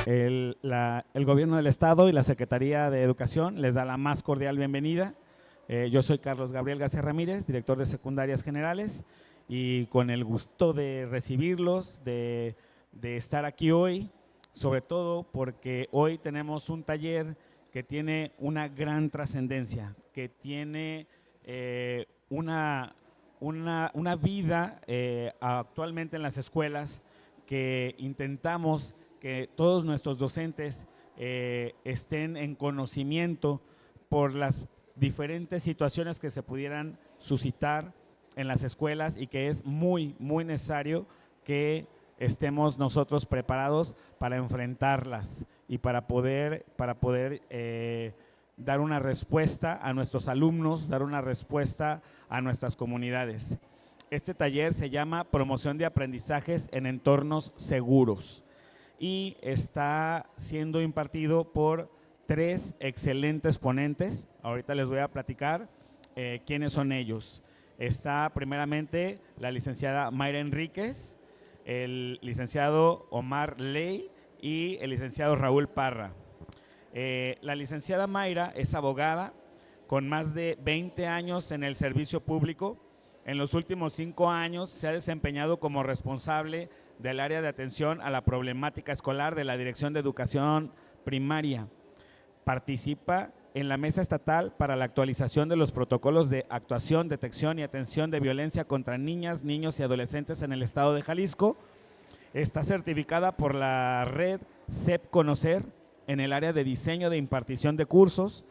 El Gobierno del Estado y la Secretaría de Educación les da la más cordial bienvenida. Yo soy Carlos Gabriel García Ramírez, director de Secundarias Generales, y con el gusto de recibirlos, de estar aquí hoy, sobre todo porque hoy tenemos un taller que tiene una gran trascendencia, que tiene una vida actualmente en las escuelas, que intentamos que todos nuestros docentes estén en conocimiento por las diferentes situaciones que se pudieran suscitar en las escuelas, y que es muy necesario que estemos nosotros preparados para enfrentarlas y para poder dar una respuesta a nuestros alumnos, dar una respuesta a nuestras comunidades. Este taller se llama Promoción de Aprendizajes en Entornos Seguros y está siendo impartido por 3 excelentes ponentes. Ahorita les voy a platicar quiénes son ellos. Está primeramente la licenciada Mayra Enríquez, el licenciado Omar Ley y el licenciado Raúl Parra. La licenciada Mayra es abogada con más de 20 años en el servicio público. En los últimos 5 años se ha desempeñado como responsable del área de atención a la problemática escolar de la Dirección de Educación Primaria. Participa en la Mesa Estatal para la actualización de los protocolos de actuación, detección y atención de violencia contra niñas, niños y adolescentes en el estado de Jalisco. Está certificada por la red CEP Conocer en el área de diseño de impartición de cursos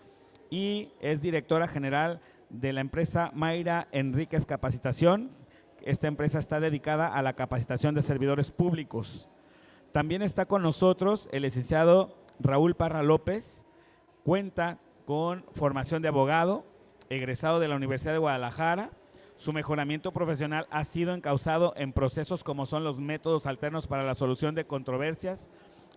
y es directora general de la empresa Mayra Enríquez Capacitación. Esta empresa está dedicada a la capacitación de servidores públicos. También está con nosotros el licenciado Raúl Parra López. Cuenta con formación de abogado, egresado de la Universidad de Guadalajara. Su mejoramiento profesional ha sido encauzado en procesos como son los métodos alternos para la solución de controversias,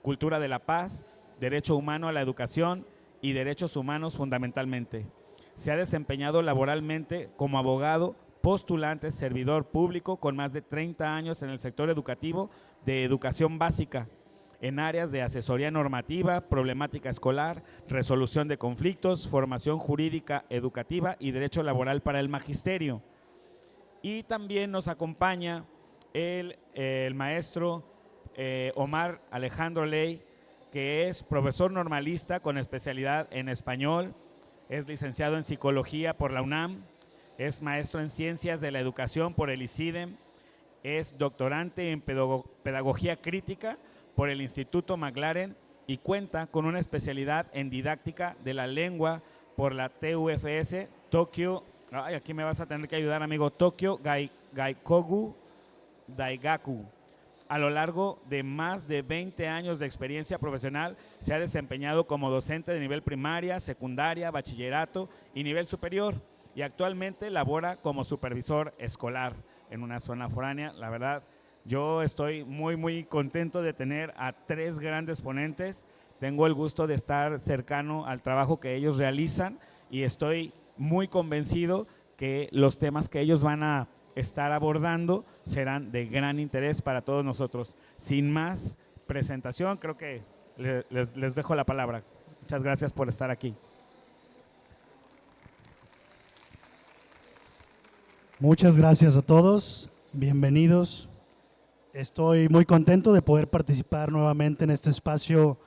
cultura de la paz, derecho humano a la educación y derechos humanos fundamentalmente. Se ha desempeñado laboralmente como abogado, postulante, servidor público con más de 30 años en el sector educativo de educación básica, en áreas de asesoría normativa, problemática escolar, resolución de conflictos, formación jurídica educativa y derecho laboral para el magisterio. Y también nos acompaña el maestro Omar Alejandro Ley, que es profesor normalista con especialidad en español, es licenciado en psicología por la UNAM, es maestro en ciencias de la educación por el ICIDEM, es doctorante en pedagogía crítica por el Instituto McLaren y cuenta con una especialidad en didáctica de la lengua por la TUFS Tokio. Aquí me vas a tener que ayudar, amigo. Tokyo Gaikoku Daigaku. A lo largo de más de 20 años de experiencia profesional, se ha desempeñado como docente de nivel primaria, secundaria, bachillerato y nivel superior, y actualmente labora como supervisor escolar en una zona foránea. La verdad, yo estoy muy contento de tener a 3 grandes ponentes. Tengo el gusto de estar cercano al trabajo que ellos realizan y estoy muy convencido que los temas que ellos van a estar abordando serán de gran interés para todos nosotros. Sin más presentación, creo que les dejo la palabra. Muchas gracias por estar aquí. Muchas gracias a todos, bienvenidos. Estoy muy contento de poder participar nuevamente en este espacio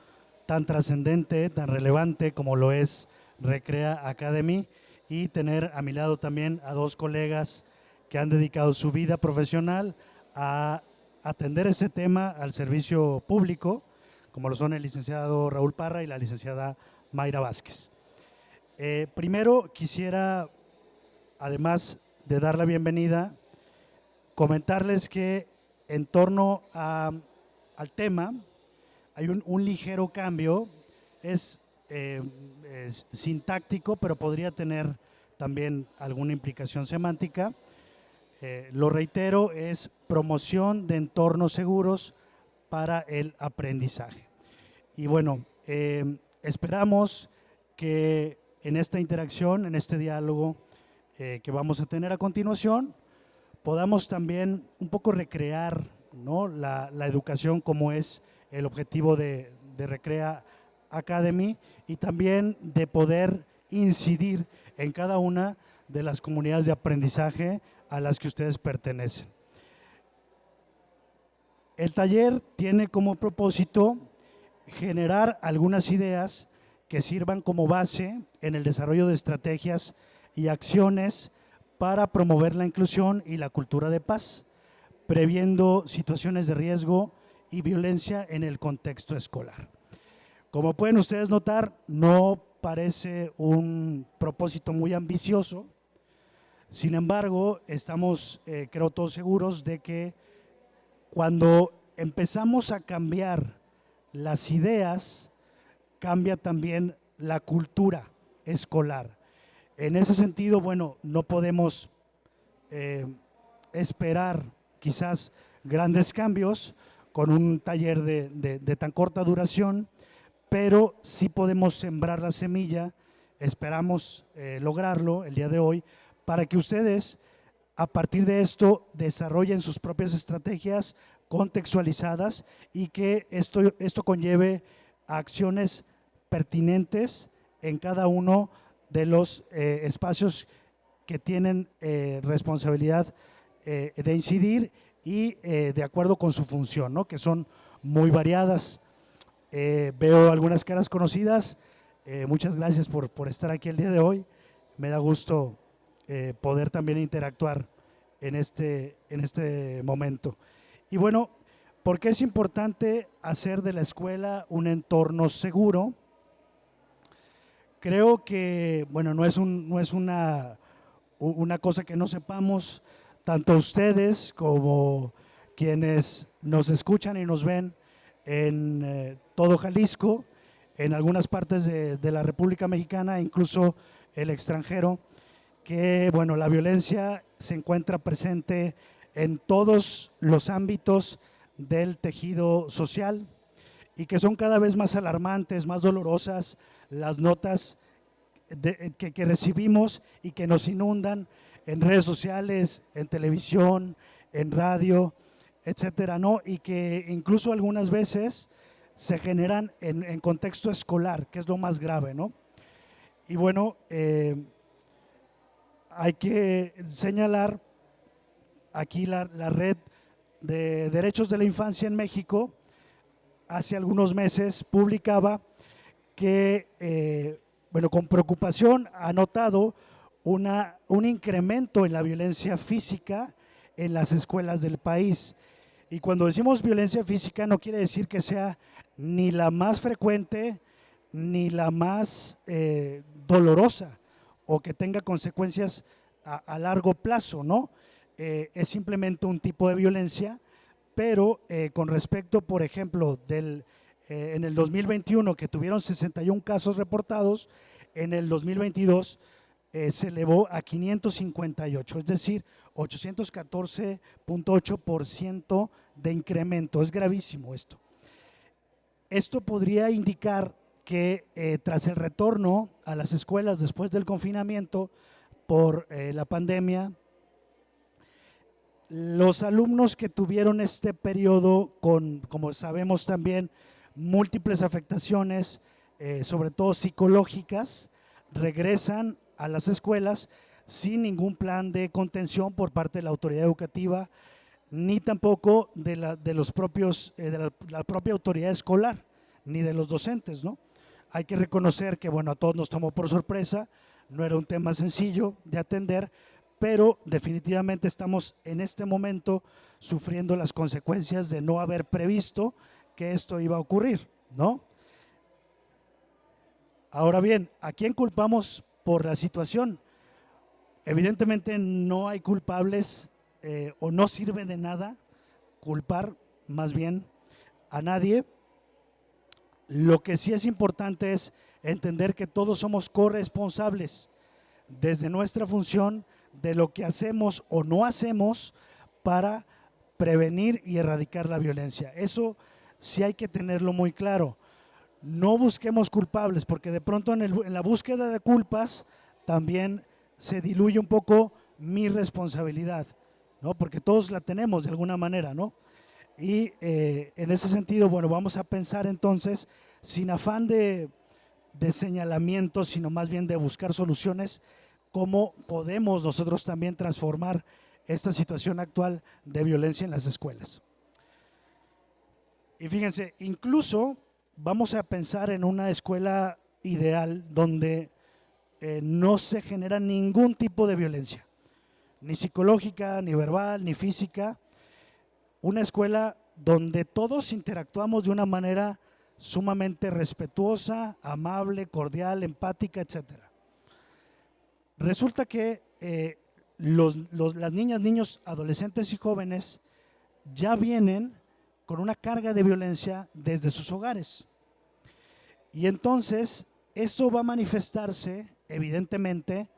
tan trascendente, tan relevante como lo es Recrea Academy, y tener a mi lado también a 2 colegas que han dedicado su vida profesional a atender ese tema al servicio público, como lo son el licenciado Raúl Parra y la licenciada Mayra Vázquez. Primero quisiera, además de dar la bienvenida, comentarles que en torno al tema hay un ligero cambio, es sintáctico, pero podría tener también alguna implicación semántica. Lo reitero, es promoción de entornos seguros para el aprendizaje. Y bueno, esperamos que en esta interacción, en este diálogo que vamos a tener a continuación, podamos también un poco recrear, ¿no?, la educación como es el objetivo de de Recrea Academy y también de poder incidir en cada una de las comunidades de aprendizaje a las que ustedes pertenecen. El taller tiene como propósito generar algunas ideas que sirvan como base en el desarrollo de estrategias y acciones para promover la inclusión y la cultura de paz, previendo situaciones de riesgo y violencia en el contexto escolar. Como pueden ustedes notar, no parece un propósito muy ambicioso. Sin embargo, estamos, creo todos seguros de que cuando empezamos a cambiar las ideas, cambia también la cultura escolar. En ese sentido, bueno, no podemos esperar quizás grandes cambios con un taller de tan corta duración, pero sí podemos sembrar la semilla, esperamos lograrlo el día de hoy, para que ustedes a partir de esto desarrollen sus propias estrategias contextualizadas y que esto conlleve acciones pertinentes en cada uno de los espacios que tienen responsabilidad de incidir y de acuerdo con su función, ¿no? Que son muy variadas. Veo algunas caras conocidas. Muchas gracias por estar aquí el día de hoy. Me da gusto poder también interactuar en este momento. Y bueno, ¿por qué es importante hacer de la escuela un entorno seguro? Creo que, bueno, no es una cosa que no sepamos, tanto ustedes como quienes nos escuchan y nos ven en todo Jalisco, en algunas partes de la República Mexicana, incluso el extranjero, que bueno, la violencia se encuentra presente en todos los ámbitos del tejido social y que son cada vez más alarmantes, más dolorosas las notas que recibimos y que nos inundan en redes sociales, en televisión, en radio, etcétera, ¿no? Y que incluso algunas veces se generan en contexto escolar, que es lo más grave, ¿no? Y bueno, hay que señalar aquí la red de derechos de la infancia en México. Hace algunos meses publicaba que, bueno, con preocupación ha notado un incremento en la violencia física en las escuelas del país. Y cuando decimos violencia física no quiere decir que sea ni la más frecuente ni la más dolorosa o que tenga consecuencias a largo plazo, ¿no? Es simplemente un tipo de violencia, pero con respecto, por ejemplo, en el 2021 que tuvieron 61 casos reportados, en el 2022 se elevó a 558, es decir, 814.8% de incremento. Es gravísimo esto. Esto podría indicar que tras el retorno a las escuelas después del confinamiento por la pandemia, los alumnos que tuvieron este periodo con, como sabemos también, múltiples afectaciones, sobre todo psicológicas, regresan a las escuelas sin ningún plan de contención por parte de la autoridad educativa, ni tampoco de la propia autoridad escolar, ni de los docentes, ¿no? Hay que reconocer que, bueno, a todos nos tomó por sorpresa, no era un tema sencillo de atender, pero definitivamente estamos en este momento sufriendo las consecuencias de no haber previsto que esto iba a ocurrir, ¿no? Ahora bien, ¿a quién culpamos por la situación? Evidentemente no hay culpables o no sirve de nada culpar más bien a nadie. Lo que sí es importante es entender que todos somos corresponsables desde nuestra función de lo que hacemos o no hacemos para prevenir y erradicar la violencia. Eso sí hay que tenerlo muy claro. No busquemos culpables, porque de pronto en la búsqueda de culpas también se diluye un poco mi responsabilidad, ¿no? Porque todos la tenemos de alguna manera, ¿no? Y en ese sentido, bueno, vamos a pensar entonces, sin afán de señalamiento, sino más bien de buscar soluciones, cómo podemos nosotros también transformar esta situación actual de violencia en las escuelas. Y fíjense, incluso vamos a pensar en una escuela ideal donde no se genera ningún tipo de violencia, ni psicológica, ni verbal, ni física. Una escuela donde todos interactuamos de una manera sumamente respetuosa, amable, cordial, empática, etcétera. Resulta que las niñas, niños, adolescentes y jóvenes ya vienen con una carga de violencia desde sus hogares. Y entonces eso va a manifestarse, evidentemente,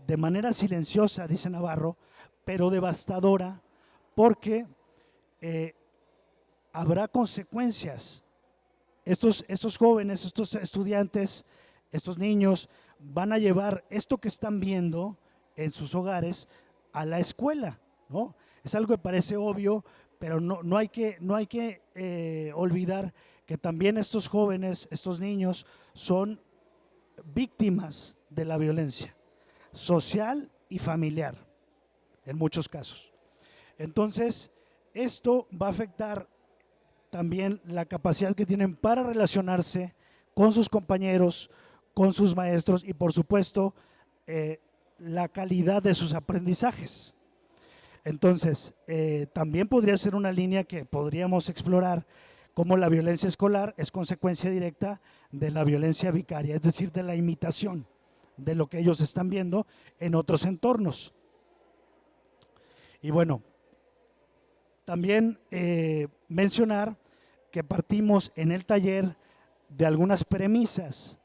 de manera silenciosa, dice Navarro, pero devastadora, porque habrá consecuencias. Estos jóvenes, estos estudiantes, estos niños van a llevar esto que están viendo en sus hogares a la escuela, ¿no? Es algo que parece obvio, pero no hay que olvidar que también estos jóvenes, estos niños, son víctimas de la violencia social y familiar, en muchos casos. Entonces, esto va a afectar también la capacidad que tienen para relacionarse con sus compañeros, con sus maestros y, por supuesto, la calidad de sus aprendizajes. Entonces, también podría ser una línea que podríamos explorar, como la violencia escolar es consecuencia directa de la violencia vicaria, es decir, de la imitación de lo que ellos están viendo en otros entornos. Y bueno, también mencionar que partimos en el taller de algunas premisas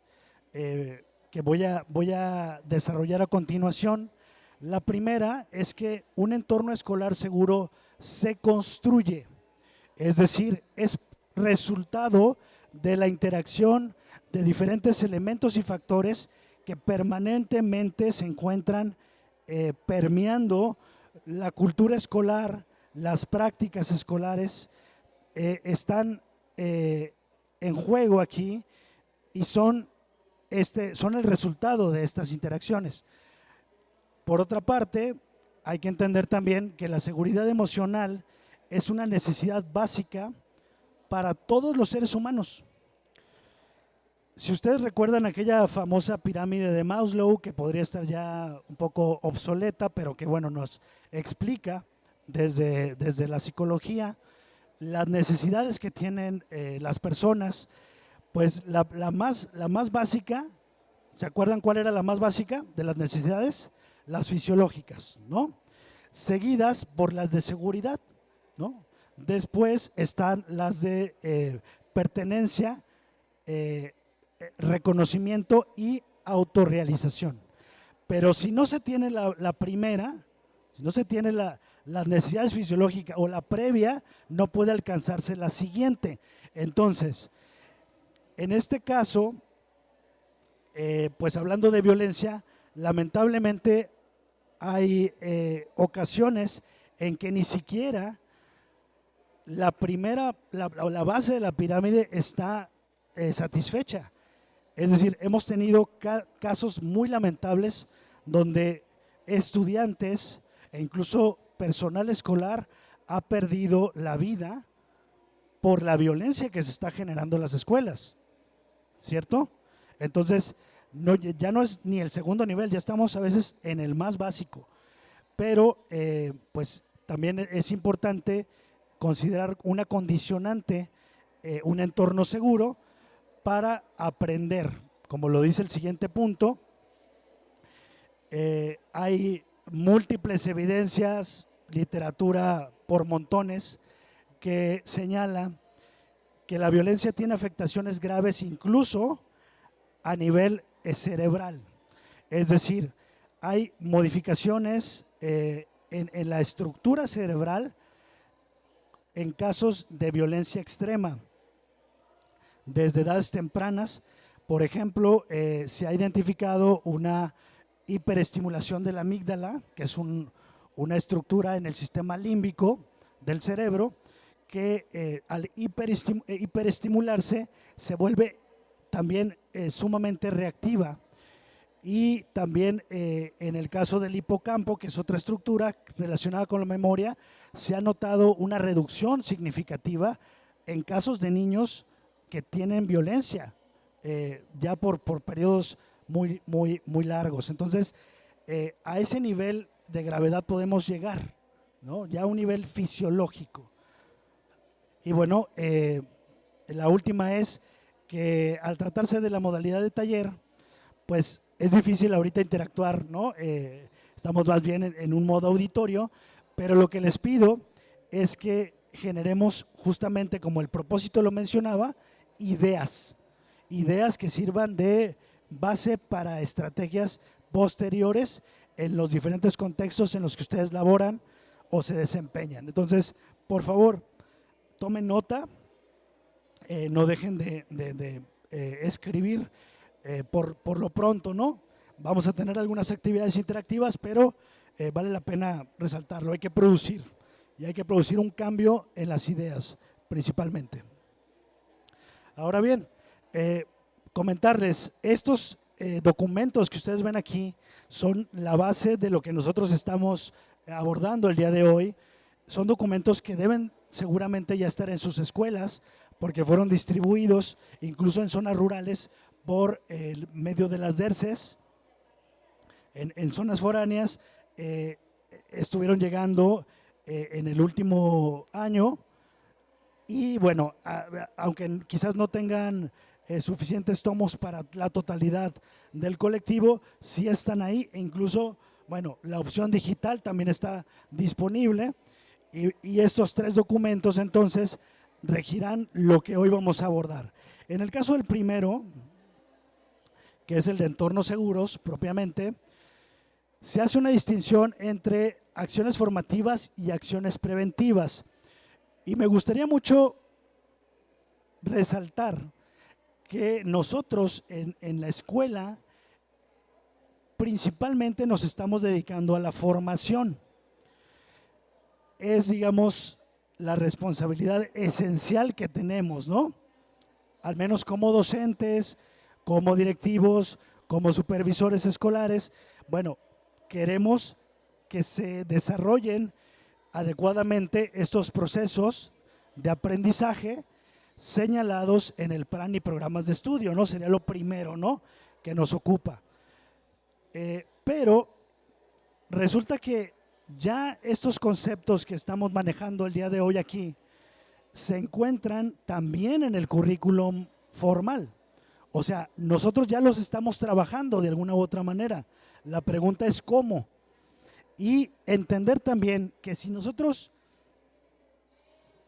que voy a desarrollar a continuación. La primera es que un entorno escolar seguro se construye, es decir, es resultado de la interacción de diferentes elementos y factores que permanentemente se encuentran permeando la cultura escolar, las prácticas escolares están en juego aquí y son el resultado de estas interacciones. Por otra parte, hay que entender también que la seguridad emocional es una necesidad básica para todos los seres humanos. Si ustedes recuerdan aquella famosa pirámide de Maslow, que podría estar ya un poco obsoleta, pero que bueno, nos explica desde la psicología las necesidades que tienen las personas, pues la más básica, ¿se acuerdan cuál era la más básica de las necesidades? Las fisiológicas, ¿no? Seguidas por las de seguridad, ¿no? Después están las de pertenencia, reconocimiento y autorrealización. Pero si no se tiene la primera, si no se tiene las necesidades fisiológicas o la previa, no puede alcanzarse la siguiente. Entonces, en este caso, pues hablando de violencia, lamentablemente hay ocasiones en que ni siquiera la base de la pirámide está satisfecha. Es decir, hemos tenido casos muy lamentables donde estudiantes e incluso personal escolar ha perdido la vida por la violencia que se está generando en las escuelas, ¿cierto? Entonces, ya no es ni el segundo nivel, ya estamos a veces en el más básico, pero pues también es importante considerar una condicionante, un entorno seguro para aprender. Como lo dice el siguiente punto, hay múltiples evidencias, literatura por montones, que señala que la violencia tiene afectaciones graves incluso a nivel cerebral. Es decir, hay modificaciones en la estructura cerebral en casos de violencia extrema. Desde edades tempranas, por ejemplo, se ha identificado una hiperestimulación de la amígdala, que es una estructura en el sistema límbico del cerebro, que al hiperestimularse se vuelve también sumamente reactiva. Y también en el caso del hipocampo, que es otra estructura relacionada con la memoria, se ha notado una reducción significativa en casos de niños que tienen violencia ya por periodos muy largos. Entonces, a ese nivel de gravedad podemos llegar, ¿no? Ya a un nivel fisiológico. Y bueno, la última es que al tratarse de la modalidad de taller, pues es difícil ahorita interactuar, ¿no? Estamos más bien en un modo auditorio, pero lo que les pido es que generemos justamente, como el propósito lo mencionaba, ideas que sirvan de base para estrategias posteriores en los diferentes contextos en los que ustedes laboran o se desempeñan. Entonces, por favor, tomen nota, no dejen de escribir por lo pronto, ¿no? Vamos a tener algunas actividades interactivas, pero vale la pena resaltarlo, hay que producir, y hay que producir un cambio en las ideas, principalmente. Ahora bien, comentarles, estos documentos que ustedes ven aquí son la base de lo que nosotros estamos abordando el día de hoy. Son documentos que deben seguramente ya estar en sus escuelas, porque fueron distribuidos incluso en zonas rurales por el medio de las DERCES. En zonas foráneas estuvieron llegando en el último año, y bueno, aunque quizás no tengan suficientes tomos para la totalidad del colectivo, sí están ahí, e incluso, bueno, la opción digital también está disponible, y estos 3 documentos entonces regirán lo que hoy vamos a abordar. En el caso del primero, que es el de entornos seguros propiamente, se hace una distinción entre acciones formativas y acciones preventivas. Y me gustaría mucho resaltar que nosotros en la escuela principalmente nos estamos dedicando a la formación. Es, digamos, la responsabilidad esencial que tenemos, ¿no? Al menos como docentes, como directivos, como supervisores escolares. Bueno, queremos que se desarrollen adecuadamente estos procesos de aprendizaje señalados en el plan y programas de estudio, ¿no? Sería lo primero, ¿no?, que nos ocupa. Pero resulta que ya estos conceptos que estamos manejando el día de hoy aquí se encuentran también en el currículum formal. O sea, nosotros ya los estamos trabajando de alguna u otra manera. La pregunta es cómo. Y entender también que si nosotros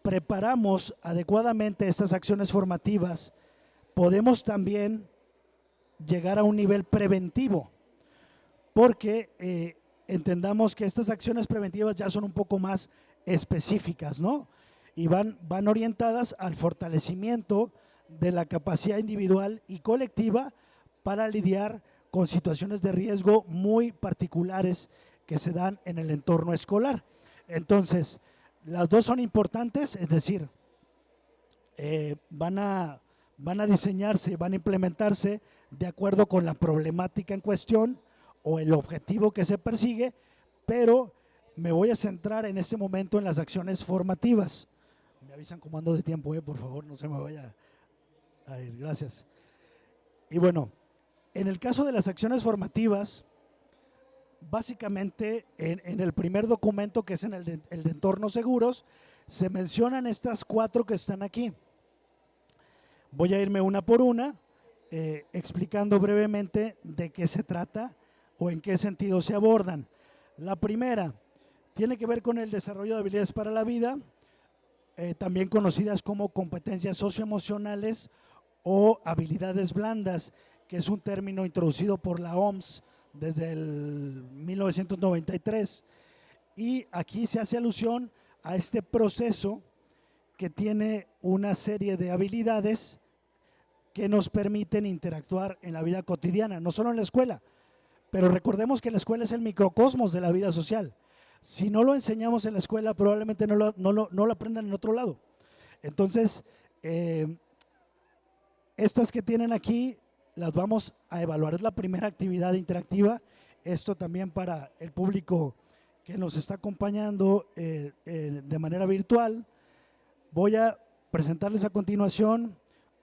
preparamos adecuadamente estas acciones formativas, podemos también llegar a un nivel preventivo, porque entendamos que estas acciones preventivas ya son un poco más específicas, ¿no? Y van orientadas al fortalecimiento de la capacidad individual y colectiva para lidiar con situaciones de riesgo muy particulares que se dan en el entorno escolar. Entonces, las dos son importantes, es decir, van a diseñarse, van a implementarse de acuerdo con la problemática en cuestión o el objetivo que se persigue, pero me voy a centrar en este momento en las acciones formativas. Me avisan cómo ando de tiempo, por favor, no se me vaya a ir, gracias. Y bueno, en el caso de las acciones formativas, básicamente en el primer documento, que es en el de entornos seguros, se mencionan estas 4 que están aquí. Voy a irme una por una, explicando brevemente de qué se trata o en qué sentido se abordan. La primera tiene que ver con el desarrollo de habilidades para la vida, también conocidas como competencias socioemocionales o habilidades blandas, que es un término introducido por la OMS desde el 1993. Y aquí se hace alusión a este proceso que tiene una serie de habilidades que nos permiten interactuar en la vida cotidiana, no solo en la escuela, pero recordemos que la escuela es el microcosmos de la vida social. Si no lo enseñamos en la escuela, probablemente no lo aprendan en otro lado. Entonces, estas que tienen aquí las vamos a evaluar. Es la primera actividad interactiva. Esto también para el público que nos está acompañando de manera virtual. Voy a presentarles a continuación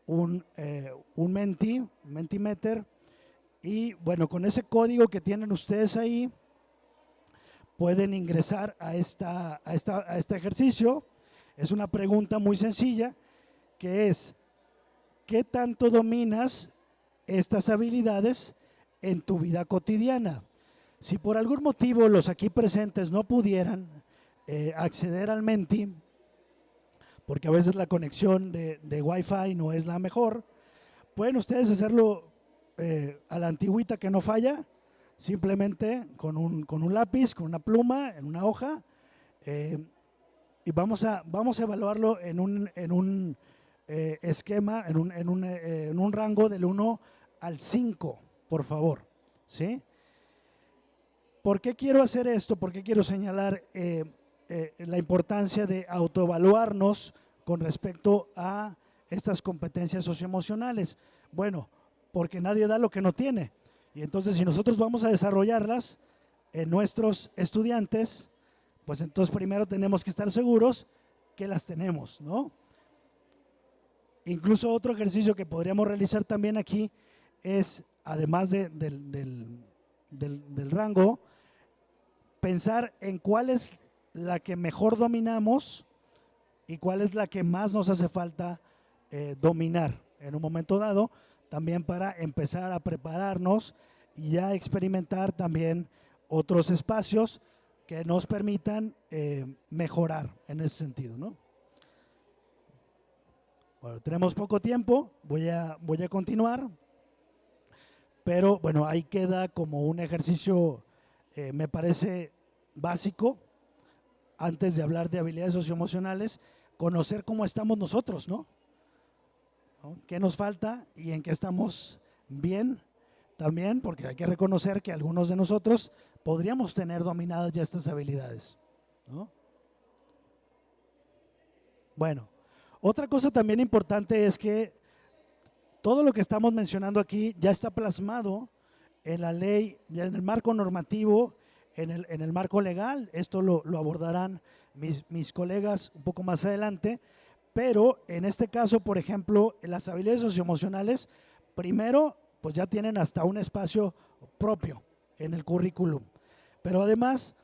un Mentimeter, y bueno, con ese código que tienen ustedes ahí pueden ingresar a este ejercicio. Es una pregunta muy sencilla, que es: ¿qué tanto dominas estas habilidades en tu vida cotidiana? Si por algún motivo los aquí presentes no pudieran acceder al Menti, porque a veces la conexión de Wi-Fi no es la mejor, pueden ustedes hacerlo a la antigüita, que no falla, simplemente con un lápiz, con una pluma, en una hoja, y vamos a evaluarlo en un esquema, en un rango del 1 al 5, por favor, ¿sí? ¿Por qué quiero hacer esto? ¿Por qué quiero señalar la importancia de autoevaluarnos con respecto a estas competencias socioemocionales? Bueno, porque nadie da lo que no tiene. Y entonces, si nosotros vamos a desarrollarlas en nuestros estudiantes, pues entonces primero tenemos que estar seguros que las tenemos, ¿no? Incluso otro ejercicio que podríamos realizar también aquí es, además del rango, pensar en cuál es la que mejor dominamos y cuál es la que más nos hace falta dominar en un momento dado, también para empezar a prepararnos y a experimentar también otros espacios que nos permitan mejorar en ese sentido, ¿no? Bueno, tenemos poco tiempo, voy a continuar, pero bueno, ahí queda como un ejercicio, me parece básico, antes de hablar de habilidades socioemocionales, conocer cómo estamos nosotros, ¿no? ¿Qué nos falta y en qué estamos bien? También, porque hay que reconocer que algunos de nosotros podríamos tener dominadas ya estas habilidades, ¿no? Bueno, otra cosa también importante es que todo lo que estamos mencionando aquí ya está plasmado en la ley, ya en el marco normativo, en el marco legal. Esto lo abordarán mis colegas un poco más adelante, pero en este caso, por ejemplo, las habilidades socioemocionales, primero, pues ya tienen hasta un espacio propio en el currículum, pero además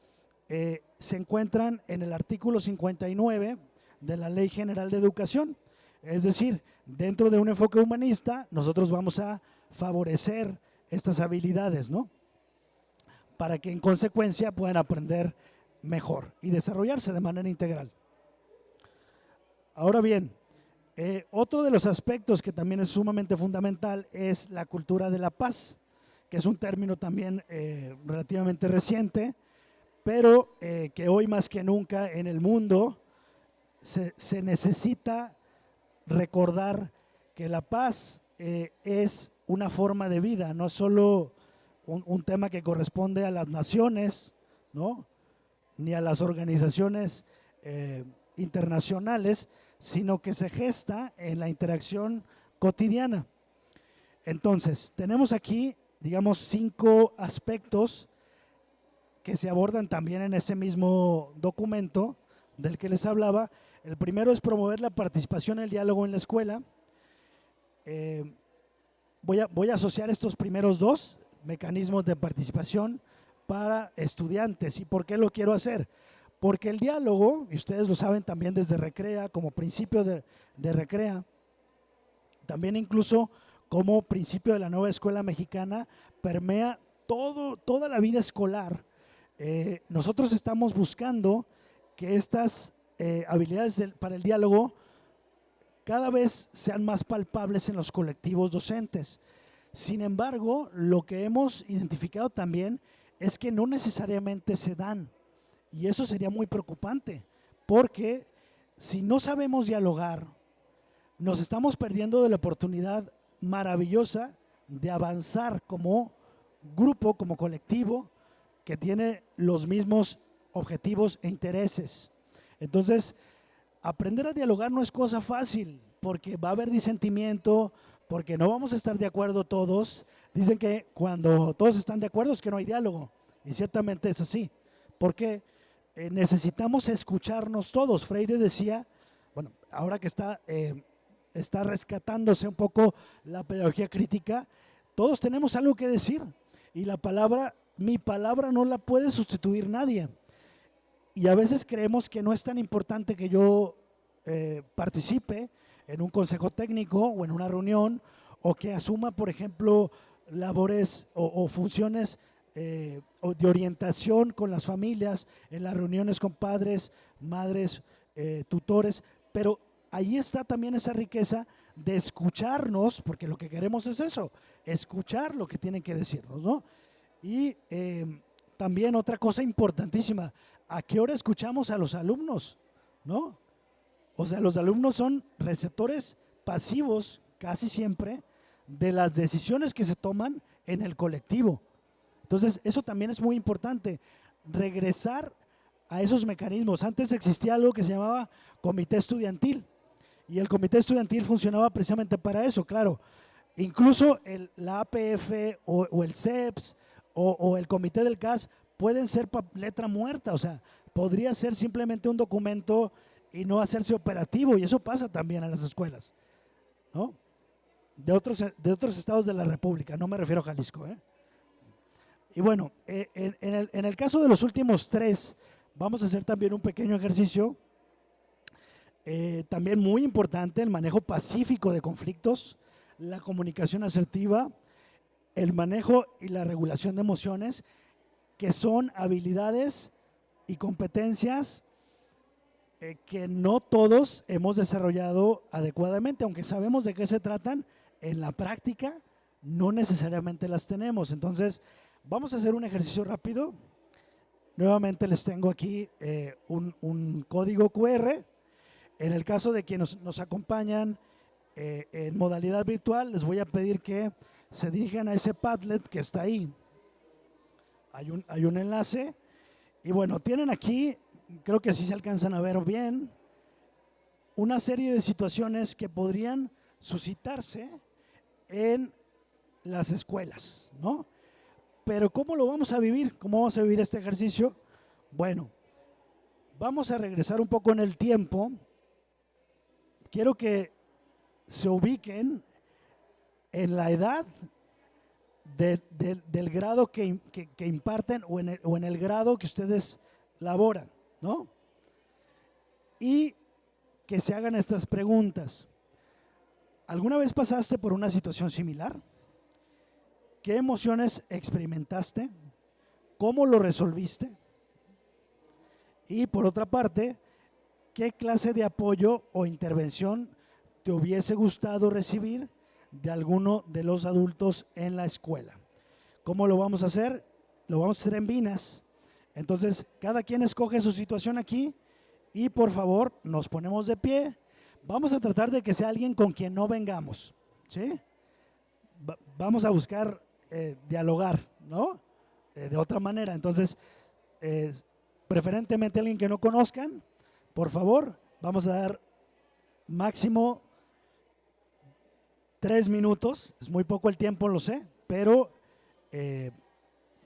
se encuentran en el artículo 59 de la Ley General de Educación. Es decir, dentro de un enfoque humanista, nosotros vamos a favorecer estas habilidades, ¿no? Para que en consecuencia puedan aprender mejor y desarrollarse de manera integral. Ahora bien, otro de los aspectos que también es sumamente fundamental es la cultura de la paz, que es un término también relativamente reciente, pero que hoy más que nunca en el mundo se necesita recordar que la paz es una forma de vida, no solo un tema que corresponde a las naciones, ¿no?, ni a las organizaciones internacionales, sino que se gesta en la interacción cotidiana. Entonces, tenemos aquí, digamos, 5 aspectos que se abordan también en ese mismo documento del que les hablaba. El primero es promover la participación en el diálogo en la escuela. Voy a asociar estos primeros 2 mecanismos de participación para estudiantes. ¿Y por qué lo quiero hacer? Porque el diálogo, y ustedes lo saben también desde Recrea, como principio de Recrea, también incluso como principio de la nueva escuela mexicana, permea toda la vida escolar. Nosotros estamos buscando que estas habilidades para el diálogo cada vez sean más palpables en los colectivos docentes. Sin embargo, lo que hemos identificado también es que no necesariamente se dan, y eso sería muy preocupante, porque si no sabemos dialogar, nos estamos perdiendo de la oportunidad maravillosa de avanzar como grupo, como colectivo, que tiene los mismos objetivos e intereses. Entonces, aprender a dialogar no es cosa fácil, porque va a haber disentimiento, porque no vamos a estar de acuerdo todos. Dicen que cuando todos están de acuerdo es que no hay diálogo, y ciertamente es así, porque necesitamos escucharnos todos. Freire decía, bueno, ahora que está rescatándose un poco la pedagogía crítica, todos tenemos algo que decir, y mi palabra no la puede sustituir nadie. Y a veces creemos que no es tan importante que yo participe en un consejo técnico o en una reunión, o que asuma, por ejemplo, labores o funciones de orientación con las familias, en las reuniones con padres, madres, tutores, pero ahí está también esa riqueza de escucharnos, porque lo que queremos es eso, escuchar lo que tienen que decirnos, ¿no? Y también otra cosa importantísima, ¿a qué hora escuchamos a los alumnos? ¿No? O sea, los alumnos son receptores pasivos casi siempre de las decisiones que se toman en el colectivo. Entonces, eso también es muy importante, regresar a esos mecanismos. Antes existía algo que se llamaba comité estudiantil, y el comité estudiantil funcionaba precisamente para eso, claro. Incluso la APF o el CEPS o el comité del CAS pueden ser letra muerta, o sea, podría ser simplemente un documento y no hacerse operativo, y eso pasa también en las escuelas, ¿no? De otros estados de la República, no me refiero a Jalisco, ¿eh? Y bueno, en el caso de los últimos 3, vamos a hacer también un pequeño ejercicio, también muy importante, el manejo pacífico de conflictos, la comunicación asertiva, el manejo y la regulación de emociones, que son habilidades y competencias que no todos hemos desarrollado adecuadamente, aunque sabemos de qué se tratan, en la práctica no necesariamente las tenemos. Entonces, vamos a hacer un ejercicio rápido. Nuevamente les tengo aquí un código QR. En el caso de quienes nos acompañan en modalidad virtual, les voy a pedir que se dirijan a ese Padlet que está ahí. Hay un enlace y bueno, tienen aquí, creo que así se alcanzan a ver bien, una serie de situaciones que podrían suscitarse en las escuelas, ¿no? Pero ¿cómo lo vamos a vivir? ¿Cómo vamos a vivir este ejercicio? Bueno, vamos a regresar un poco en el tiempo. Quiero que se ubiquen en la edad del grado que imparten o en el grado que ustedes laboran, ¿no? Y que se hagan estas preguntas. ¿Alguna vez pasaste por una situación similar? ¿Qué emociones experimentaste? ¿Cómo lo resolviste? Y por otra parte, ¿qué clase de apoyo o intervención te hubiese gustado recibir de alguno de los adultos en la escuela? ¿Cómo lo vamos a hacer? Lo vamos a hacer en Vinas. Entonces, cada quien escoge su situación aquí y por favor nos ponemos de pie. Vamos a tratar de que sea alguien con quien no vengamos, ¿sí? Vamos a buscar dialogar, ¿no? De otra manera. Entonces, preferentemente alguien que no conozcan, por favor, vamos a dar máximo 3 minutos, es muy poco el tiempo, lo sé, pero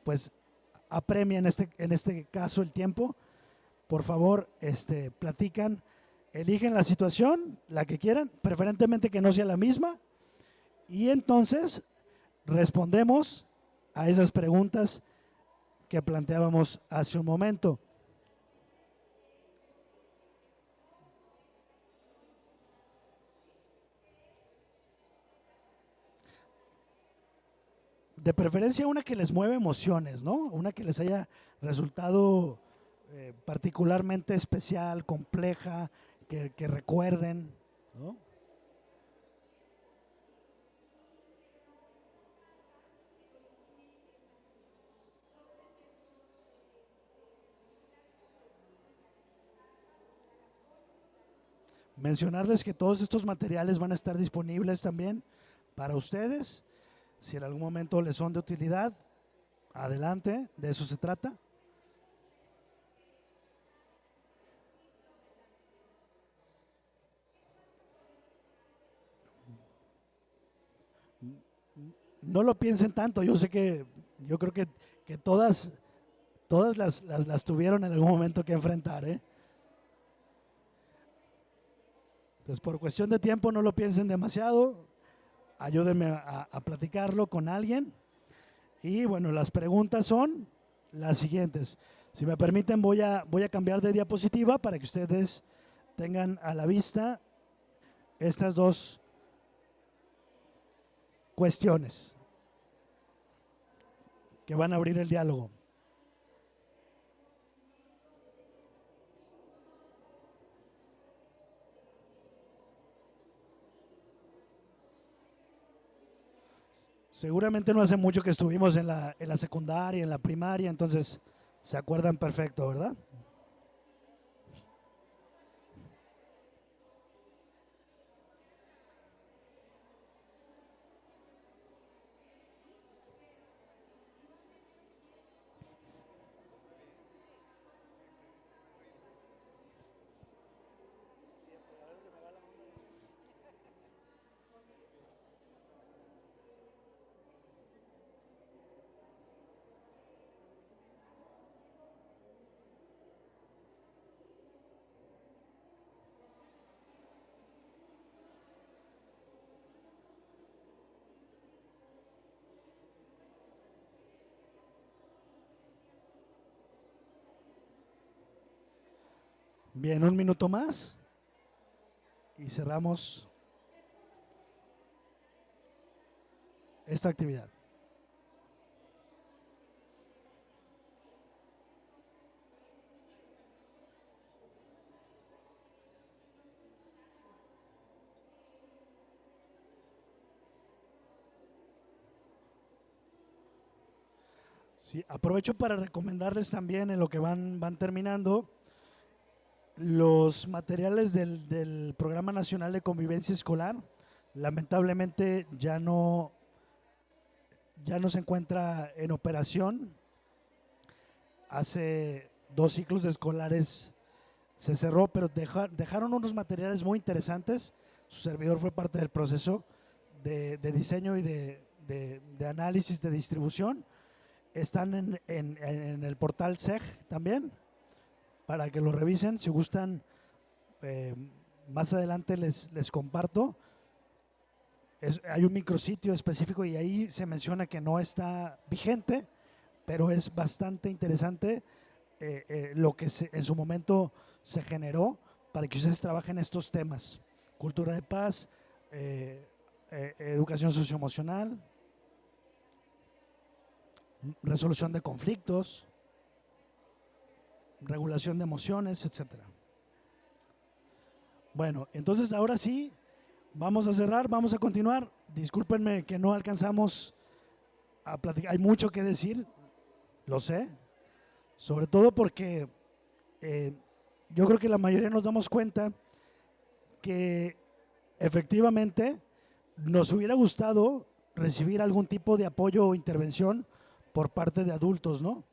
pues apremia en este caso el tiempo. Por favor, platican, eligen la situación, la que quieran, preferentemente que no sea la misma, y entonces respondemos a esas preguntas que planteábamos hace un momento. De preferencia una que les mueva emociones, ¿no? Una que les haya resultado particularmente especial, compleja, que recuerden, ¿no? Mencionarles que todos estos materiales van a estar disponibles también para ustedes. Si en algún momento les son de utilidad, adelante, de eso se trata. no lo piensen tanto. Yo creo que todas las tuvieron en algún momento que enfrentar, ¿eh? Entonces, por cuestión de tiempo, no lo piensen demasiado. Ayúdenme a platicarlo con alguien. Y bueno, las preguntas son las siguientes. Si me permiten, voy a cambiar de diapositiva para que ustedes tengan a la vista estas dos cuestiones que van a abrir el diálogo. Seguramente no hace mucho que estuvimos en la secundaria, en la primaria, entonces se acuerdan perfecto, ¿verdad? Bien, un minuto más y cerramos esta actividad. Sí, aprovecho para recomendarles también en lo que van terminando los materiales del Programa Nacional de Convivencia Escolar. Lamentablemente ya no se encuentra en operación. Hace 2 ciclos escolares se cerró, pero dejaron unos materiales muy interesantes. Su servidor fue parte del proceso de diseño y de análisis de distribución. Están en el portal SEG también, para que lo revisen. Si gustan, más adelante les comparto. Hay un micrositio específico y ahí se menciona que no está vigente, pero es bastante interesante lo que en su momento se generó para que ustedes trabajen estos temas: cultura de paz, educación socioemocional, resolución de conflictos, regulación de emociones, etcétera. Bueno, entonces ahora sí, vamos a cerrar, vamos a continuar. Discúlpenme que no alcanzamos a platicar, hay mucho que decir, lo sé, sobre todo porque yo creo que la mayoría nos damos cuenta que efectivamente nos hubiera gustado recibir algún tipo de apoyo o intervención por parte de adultos, ¿no?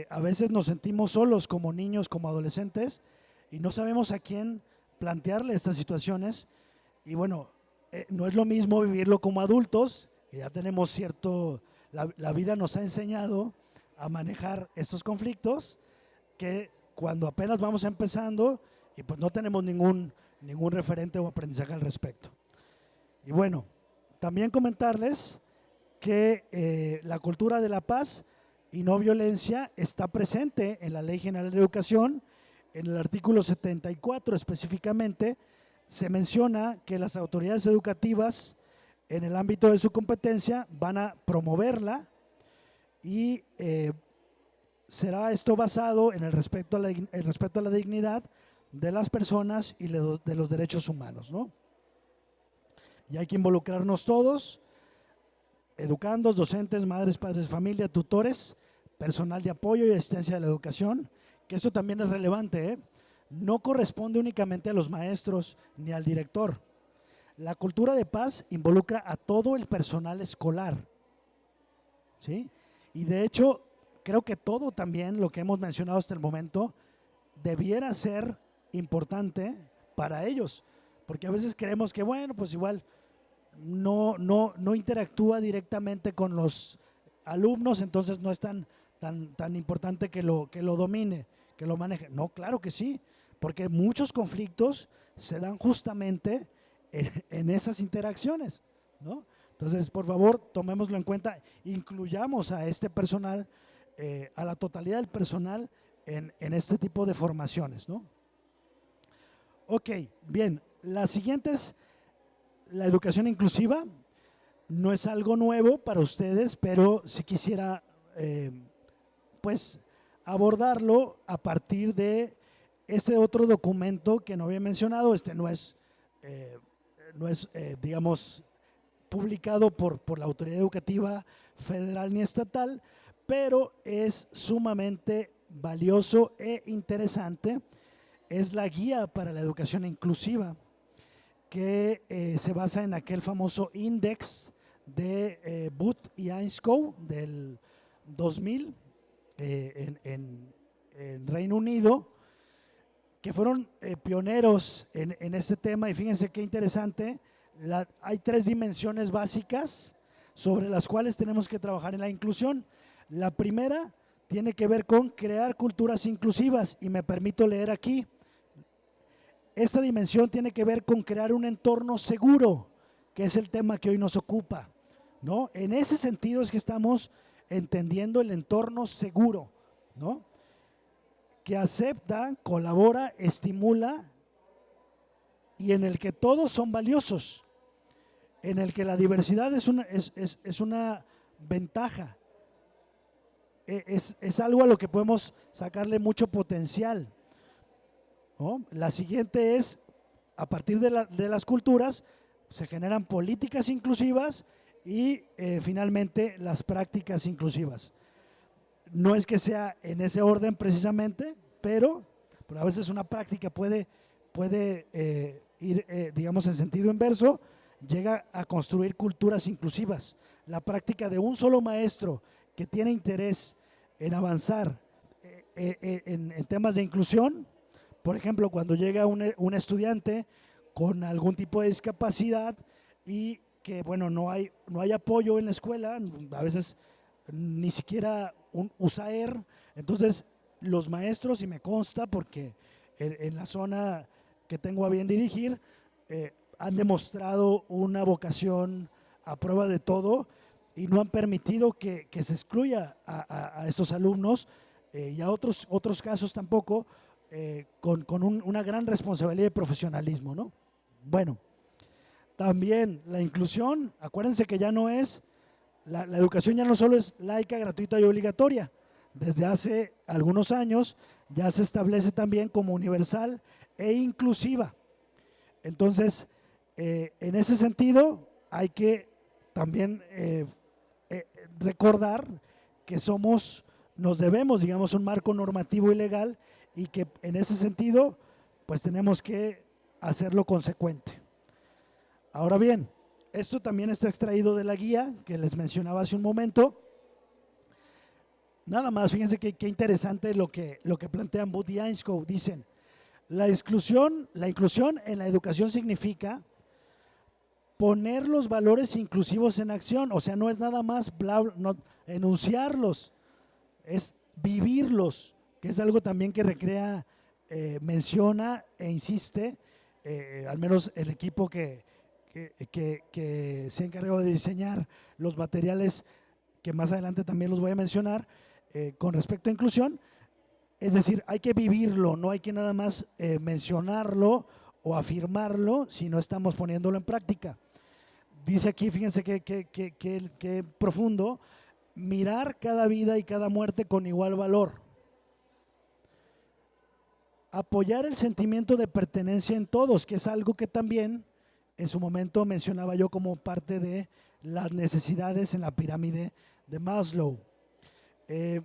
A veces nos sentimos solos como niños, como adolescentes, y no sabemos a quién plantearle estas situaciones. Y bueno, no es lo mismo vivirlo como adultos, que ya tenemos la vida nos ha enseñado a manejar estos conflictos, que cuando apenas vamos empezando y pues no tenemos ningún referente o aprendizaje al respecto. Y bueno, también comentarles que la cultura de la paz y no violencia está presente en la Ley General de Educación. En el artículo 74 específicamente se menciona que las autoridades educativas en el ámbito de su competencia van a promoverla y será esto basado en el respeto a la dignidad de las personas y de los derechos humanos, ¿no? Y hay que involucrarnos todos: educandos, docentes, madres, padres de familia, tutores, personal de apoyo y asistencia de la educación, que eso también es relevante, ¿eh? No corresponde únicamente a los maestros ni al director. La cultura de paz involucra a todo el personal escolar, ¿sí? Y de hecho, creo que todo también lo que hemos mencionado hasta el momento debiera ser importante para ellos, porque a veces creemos que, bueno, pues igual no interactúa directamente con los alumnos, entonces no es tan importante que lo domine, que lo maneje. No, claro que sí, porque muchos conflictos se dan justamente en esas interacciones, ¿no? Entonces, por favor, tomémoslo en cuenta, incluyamos a este personal, a la totalidad del personal en este tipo de formaciones, ¿no? Ok, bien, la siguiente es la educación inclusiva. No es algo nuevo para ustedes, pero si quisiera pues abordarlo a partir de este otro documento que no había mencionado. Este no es digamos, publicado por la autoridad educativa federal ni estatal, pero es sumamente valioso e interesante. Es la guía para la educación inclusiva, que se basa en aquel famoso índice de Booth y Ainscow del 2000 en Reino Unido, que fueron pioneros en este tema. Y fíjense qué interesante, hay 3 dimensiones básicas sobre las cuales tenemos que trabajar en la inclusión. La primera tiene que ver con crear culturas inclusivas, y me permito leer aquí. Esta dimensión tiene que ver con crear un entorno seguro, que es el tema que hoy nos ocupa, ¿no? En ese sentido es que estamos entendiendo el entorno seguro, ¿no? Que acepta, colabora, estimula y en el que todos son valiosos, en el que la diversidad es una ventaja, es algo a lo que podemos sacarle mucho potencial, ¿no? La siguiente es, a partir de las culturas, se generan políticas inclusivas y finalmente las prácticas inclusivas. No es que sea en ese orden precisamente, pero a veces una práctica puede ir, digamos, en sentido inverso, llega a construir culturas inclusivas. La práctica de un solo maestro que tiene interés en avanzar en temas de inclusión, por ejemplo, cuando llega un estudiante con algún tipo de discapacidad y que, bueno, no hay apoyo en la escuela, a veces ni siquiera un USAER, entonces los maestros, y me consta porque en la zona que tengo a bien dirigir, han demostrado una vocación a prueba de todo y no han permitido que se excluya a estos alumnos y a otros casos tampoco, con una gran responsabilidad y profesionalismo, ¿no? Bueno, también la inclusión, acuérdense que ya no es, la educación ya no solo es laica, gratuita y obligatoria. Desde hace algunos años ya se establece también como universal e inclusiva. Entonces, en ese sentido, hay que también recordar que nos debemos, digamos, un marco normativo y legal, y que en ese sentido, pues tenemos que hacerlo consecuente. Ahora bien, esto también está extraído de la guía que les mencionaba hace un momento. Nada más, fíjense qué interesante lo que plantean Booth y Ainscow. Dicen, la inclusión en la educación significa poner los valores inclusivos en acción. O sea, no es nada más enunciarlos, es vivirlos, que es algo también que Recrea menciona e insiste, al menos el equipo que se ha encargado de diseñar los materiales, que más adelante también los voy a mencionar, con respecto a inclusión. Es decir, hay que vivirlo, no hay que nada más mencionarlo o afirmarlo si no estamos poniéndolo en práctica. Dice aquí, fíjense qué profundo: mirar cada vida y cada muerte con igual valor. Apoyar el sentimiento de pertenencia en todos, que es algo que también en su momento mencionaba yo como parte de las necesidades en la pirámide de Maslow. En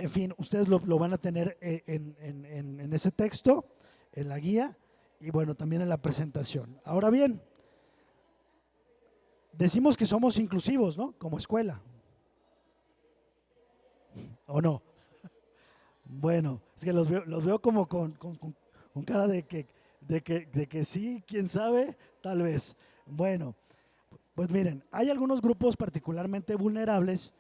fin, ustedes lo van a tener en ese texto, en la guía y bueno, también en la presentación. Ahora bien, decimos que somos inclusivos, ¿no? Como escuela. ¿O no? Bueno, es que los veo como con cara de que sí, quién sabe, tal vez. Bueno, Pues miren, hay algunos grupos particularmente vulnerables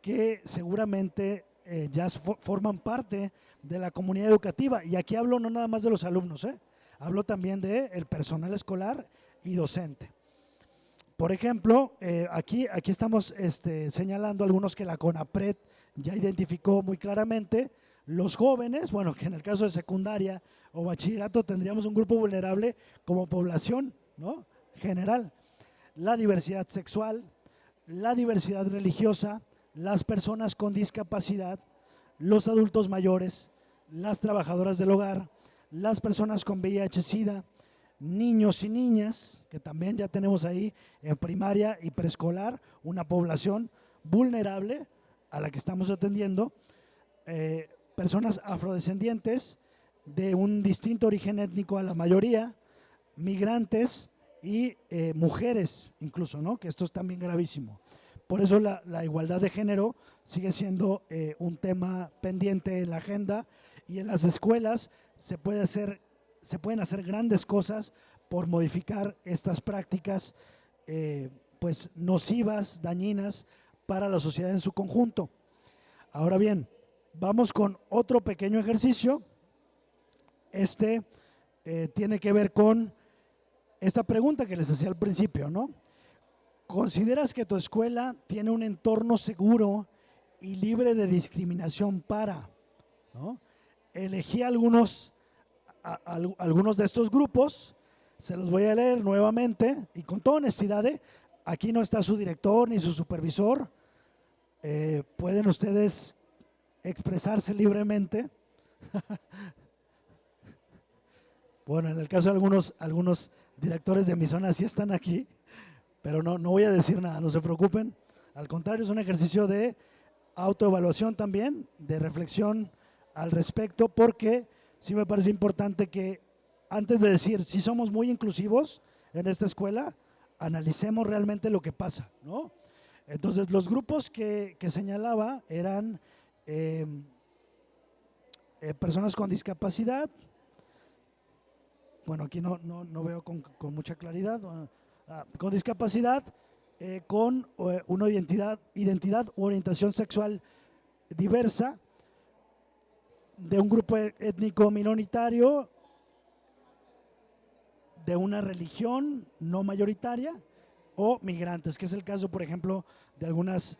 que seguramente ya forman parte de la comunidad educativa. Y aquí hablo no nada más de los alumnos, hablo también del personal escolar y docente. Por ejemplo, aquí estamos señalando algunos que la CONAPRED ya identificó muy claramente. Los jóvenes, bueno, que en el caso de secundaria o bachillerato tendríamos un grupo vulnerable como población, ¿no?, general. La diversidad sexual, la diversidad religiosa, las personas con discapacidad, los adultos mayores, las trabajadoras del hogar, las personas con VIH-Sida, niños y niñas, que también ya tenemos ahí en primaria y preescolar, una población vulnerable a la que estamos atendiendo, personas afrodescendientes de un distinto origen étnico a la mayoría, migrantes y mujeres incluso, ¿no?, que esto es también gravísimo. Por eso la igualdad de género sigue siendo un tema pendiente en la agenda, y en las escuelas se pueden hacer grandes cosas por modificar estas prácticas pues nocivas, dañinas para la sociedad en su conjunto. Ahora bien, vamos con otro pequeño ejercicio. Tiene que ver con esta pregunta que les hacía al principio, ¿no? ¿Consideras que tu escuela tiene un entorno seguro y libre de discriminación para, ¿no? Elegí algunos de estos grupos, se los voy a leer nuevamente y con toda honestidad. Aquí no está su director ni su supervisor, pueden ustedes expresarse libremente. Bueno, en el caso de algunos directores de mi zona sí están aquí, pero no voy a decir nada, no se preocupen. Al contrario, es un ejercicio de autoevaluación también, de reflexión al respecto, porque sí me parece importante que antes de decir si somos muy inclusivos en esta escuela, analicemos realmente lo que pasa, ¿no? Entonces, los grupos que señalaba eran personas con discapacidad. Bueno, aquí no veo con mucha claridad. Con discapacidad, con una identidad u orientación sexual diversa, de un grupo étnico minoritario, de una religión no mayoritaria, o migrantes, que es el caso, por ejemplo, de algunas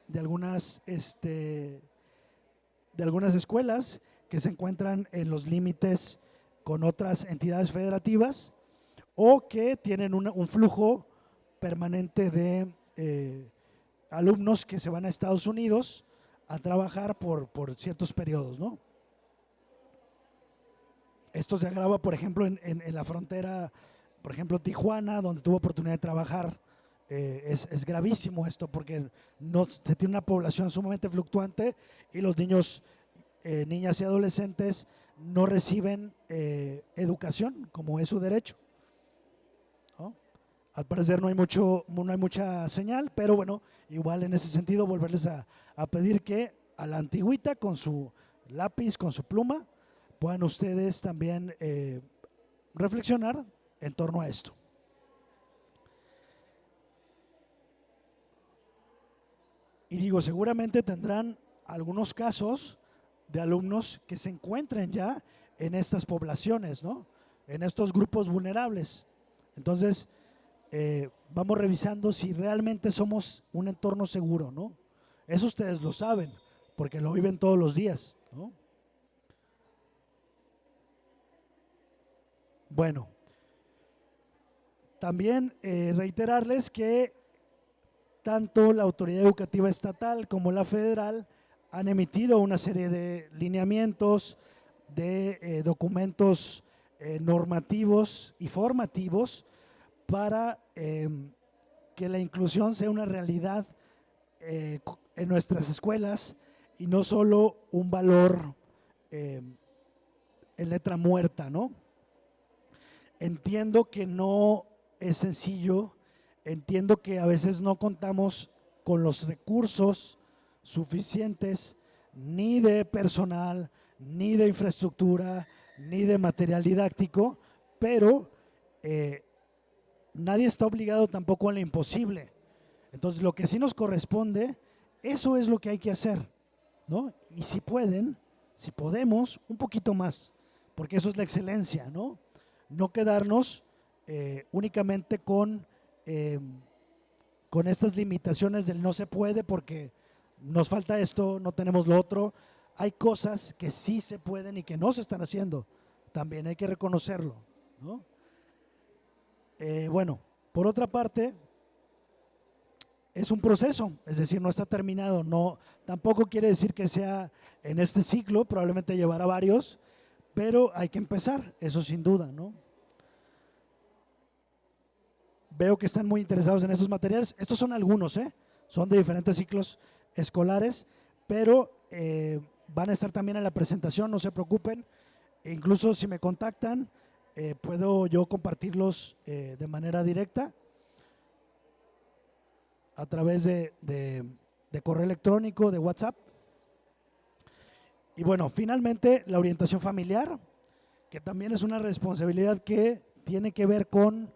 escuelas que se encuentran en los límites con otras entidades federativas, o que tienen un flujo permanente de alumnos que se van a Estados Unidos a trabajar por ciertos periodos, ¿no? Esto se agrava, por ejemplo, en la frontera, por ejemplo, Tijuana, donde tuve oportunidad de trabajar. Es gravísimo esto, porque se tiene una población sumamente fluctuante y los niños, niñas y adolescentes no reciben educación como es su derecho, ¿no? Al parecer no hay mucha señal, pero bueno, igual en ese sentido volverles a pedir que a la antigüita, con su lápiz, con su pluma, puedan ustedes también reflexionar en torno a esto. Y digo, seguramente tendrán algunos casos de alumnos que se encuentren ya en estas poblaciones, ¿no?, en estos grupos vulnerables. Entonces, vamos revisando si realmente somos un entorno seguro, ¿no? Eso ustedes lo saben, porque lo viven todos los días, ¿no? Bueno, también reiterarles que tanto la autoridad educativa estatal como la federal han emitido una serie de lineamientos, de documentos normativos y formativos para que la inclusión sea una realidad en nuestras escuelas y no solo un valor en letra muerta, ¿no? Entiendo que no es sencillo, entiendo que a veces no contamos con los recursos suficientes, ni de personal, ni de infraestructura, ni de material didáctico, pero nadie está obligado tampoco a lo imposible. Entonces, lo que sí nos corresponde, eso es lo que hay que hacer, ¿no? Y si pueden, si podemos, un poquito más, porque eso es la excelencia, ¿no? No quedarnos únicamente con estas limitaciones del no se puede porque nos falta esto, no tenemos lo otro. Hay cosas que sí se pueden y que no se están haciendo. También hay que reconocerlo, ¿no? Bueno, por otra parte, es un proceso, es decir, no está terminado. No, tampoco quiere decir que sea en este ciclo, probablemente llevará varios, pero hay que empezar, eso sin duda, ¿no? Veo que están muy interesados en estos materiales. Estos son algunos, son de diferentes ciclos escolares, pero van a estar también en la presentación, no se preocupen. E incluso si me contactan, puedo yo compartirlos de manera directa a través de correo electrónico, de WhatsApp. Y bueno, finalmente la orientación familiar, que también es una responsabilidad que tiene que ver con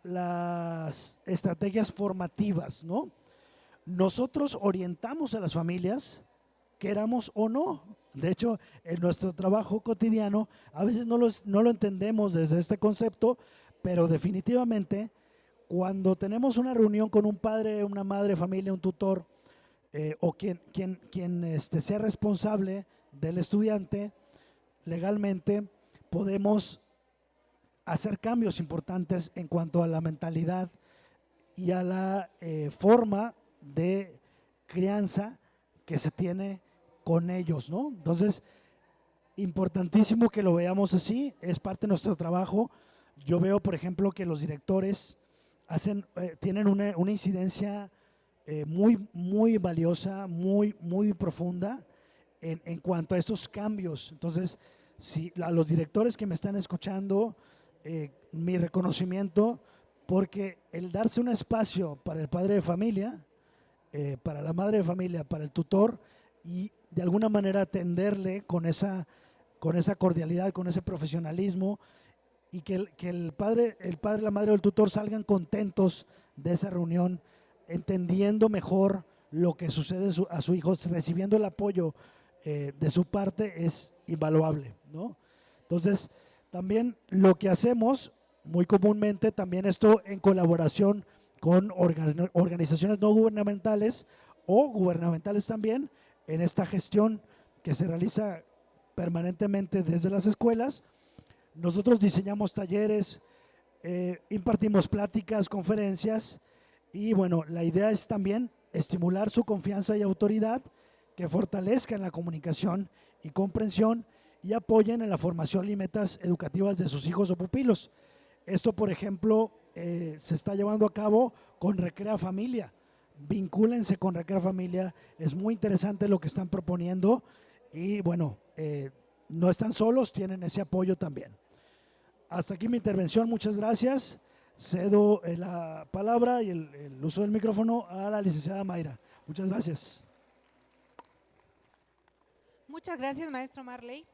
las estrategias formativas, ¿no? Nosotros orientamos a las familias, queramos o no. De hecho, en nuestro trabajo cotidiano a veces no lo entendemos desde este concepto, pero definitivamente cuando tenemos una reunión con un padre, una madre, familia, un tutor o quien sea responsable del estudiante, legalmente podemos hacer cambios importantes en cuanto a la mentalidad y a la forma de crianza que se tiene con ellos, ¿no? Entonces, importantísimo que lo veamos así, es parte de nuestro trabajo. Yo veo, por ejemplo, que los directores tienen una incidencia muy valiosa, muy profunda en cuanto a estos cambios. Entonces, si a los directores que me están escuchando, mi reconocimiento, porque el darse un espacio para el padre de familia, para la madre de familia, para el tutor, y de alguna manera atenderle con esa cordialidad, con ese profesionalismo, y que el padre, la madre o el tutor salgan contentos de esa reunión, entendiendo mejor lo que sucede a su hijo, recibiendo el apoyo de su parte, es invaluable, ¿no? Entonces, también lo que hacemos muy comúnmente, también esto en colaboración con organizaciones no gubernamentales o gubernamentales también, en esta gestión que se realiza permanentemente desde las escuelas. Nosotros diseñamos talleres, impartimos pláticas, conferencias, y bueno, la idea es también estimular su confianza y autoridad, que fortalezcan la comunicación y comprensión y apoyen en la formación y metas educativas de sus hijos o pupilos. Esto, por ejemplo, se está llevando a cabo con Recrea Familia. Vincúlense con Recrea Familia, es muy interesante lo que están proponiendo y bueno, no están solos, tienen ese apoyo también. Hasta aquí mi intervención, muchas gracias. Cedo la palabra y el uso del micrófono a la licenciada Mayra. Muchas gracias. Muchas gracias, maestro Marley.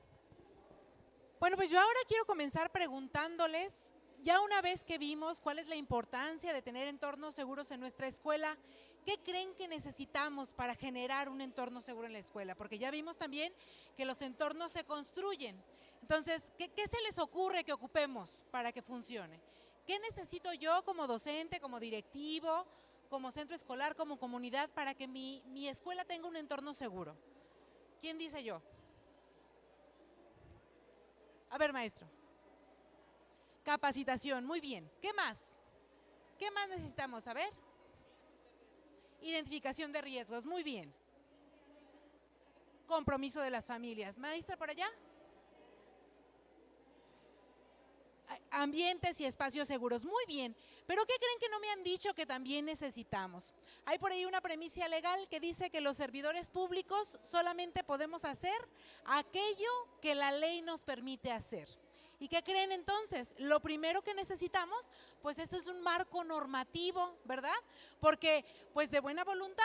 Bueno, pues yo ahora quiero comenzar preguntándoles, ya una vez que vimos cuál es la importancia de tener entornos seguros en nuestra escuela, ¿qué creen que necesitamos para generar un entorno seguro en la escuela? Porque ya vimos también que los entornos se construyen. Entonces, ¿qué se les ocurre que ocupemos para que funcione? ¿Qué necesito yo como docente, como directivo, como centro escolar, como comunidad para que mi escuela tenga un entorno seguro? ¿Quién dice yo? A ver, maestro. Capacitación, muy bien. ¿Qué más? ¿Qué más necesitamos? A ver. Identificación de riesgos, muy bien. Compromiso de las familias. Maestra, por allá. Ambientes y espacios seguros, muy bien. Pero ¿qué creen que no me han dicho que también necesitamos? Hay por ahí una premisa legal que dice que los servidores públicos solamente podemos hacer aquello que la ley nos permite hacer. ¿Y qué creen entonces? Lo primero que necesitamos, pues esto es un marco normativo, ¿verdad? Porque pues de buena voluntad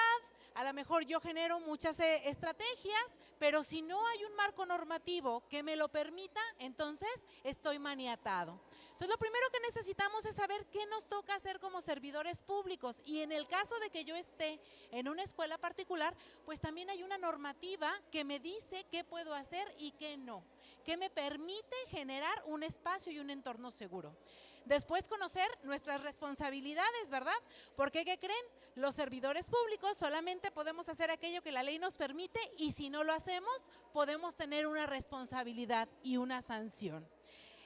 A lo mejor yo genero muchas estrategias, pero si no hay un marco normativo que me lo permita, entonces estoy maniatado. Entonces lo primero que necesitamos es saber qué nos toca hacer como servidores públicos, y en el caso de que yo esté en una escuela particular, pues también hay una normativa que me dice qué puedo hacer y qué no, que me permite generar un espacio y un entorno seguro. Después conocer nuestras responsabilidades, ¿verdad? Porque, ¿qué creen? Los servidores públicos solamente podemos hacer aquello que la ley nos permite, y si no lo hacemos, podemos tener una responsabilidad y una sanción.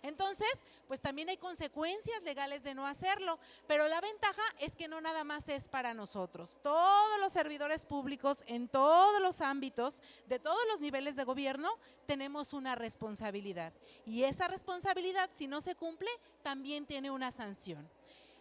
Entonces, pues también hay consecuencias legales de no hacerlo, pero la ventaja es que no nada más es para nosotros. Todos los servidores públicos en todos los ámbitos, de todos los niveles de gobierno, tenemos una responsabilidad. Y esa responsabilidad, si no se cumple, también tiene una sanción.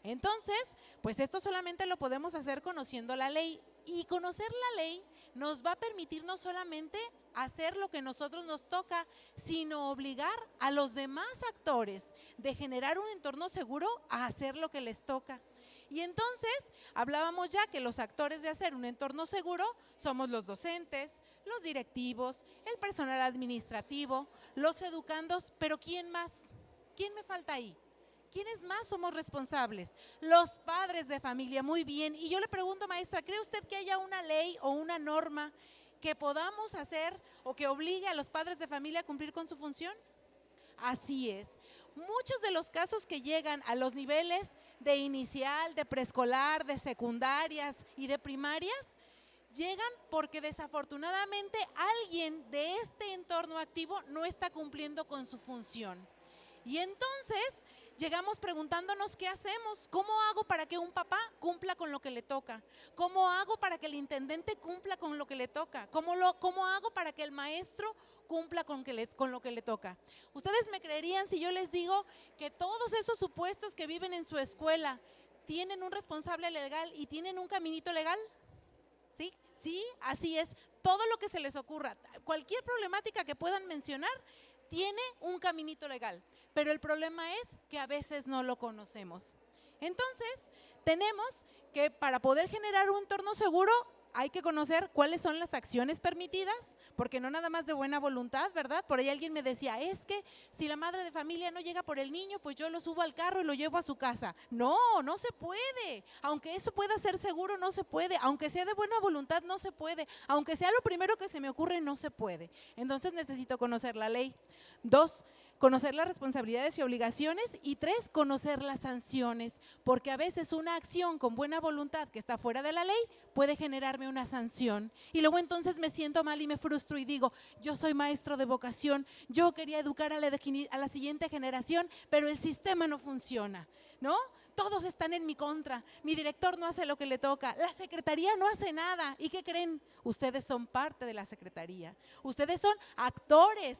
Entonces, pues esto solamente lo podemos hacer conociendo la ley. Y conocer la ley nos va a permitir no solamente hacer lo que nosotros nos toca, sino obligar a los demás actores de generar un entorno seguro a hacer lo que les toca. Y entonces hablábamos ya que los actores de hacer un entorno seguro somos los docentes, los directivos, el personal administrativo, los educandos, pero ¿quién más? ¿Quién me falta ahí? ¿Quiénes más somos responsables? Los padres de familia, muy bien. Y yo le pregunto, maestra, ¿cree usted que haya una ley o una norma que podamos hacer o que obligue a los padres de familia a cumplir con su función? Así es. Muchos de los casos que llegan a los niveles de inicial, de preescolar, de secundarias y de primarias, llegan porque desafortunadamente alguien de este entorno activo no está cumpliendo con su función. Y entonces llegamos preguntándonos qué hacemos, cómo hago para que un papá cumpla con lo que le toca, cómo hago para que el intendente cumpla con lo que le toca, cómo hago para que el maestro cumpla con lo que le toca. ¿Ustedes me creerían si yo les digo que todos esos supuestos que viven en su escuela tienen un responsable legal y tienen un caminito legal? ¿Sí? Sí, así es. Todo lo que se les ocurra, cualquier problemática que puedan mencionar, tiene un caminito legal, pero el problema es que a veces no lo conocemos. Entonces, tenemos que para poder generar un entorno seguro hay que conocer cuáles son las acciones permitidas, porque no nada más de buena voluntad, ¿verdad? Por ahí alguien me decía, es que si la madre de familia no llega por el niño, pues yo lo subo al carro y lo llevo a su casa. No, no se puede. Aunque eso pueda ser seguro, no se puede. Aunque sea de buena voluntad, no se puede. Aunque sea lo primero que se me ocurre, no se puede. Entonces necesito conocer la ley. 2, conocer las responsabilidades y obligaciones. Y 3, conocer las sanciones, porque a veces una acción con buena voluntad que está fuera de la ley puede generarme una sanción. Y luego entonces me siento mal y me frustro y digo, yo soy maestro de vocación, yo quería educar a la siguiente generación, pero el sistema no funciona, ¿no? Todos están en mi contra, mi director no hace lo que le toca, la secretaría no hace nada. ¿Y qué creen? Ustedes son parte de la secretaría, ustedes son actores.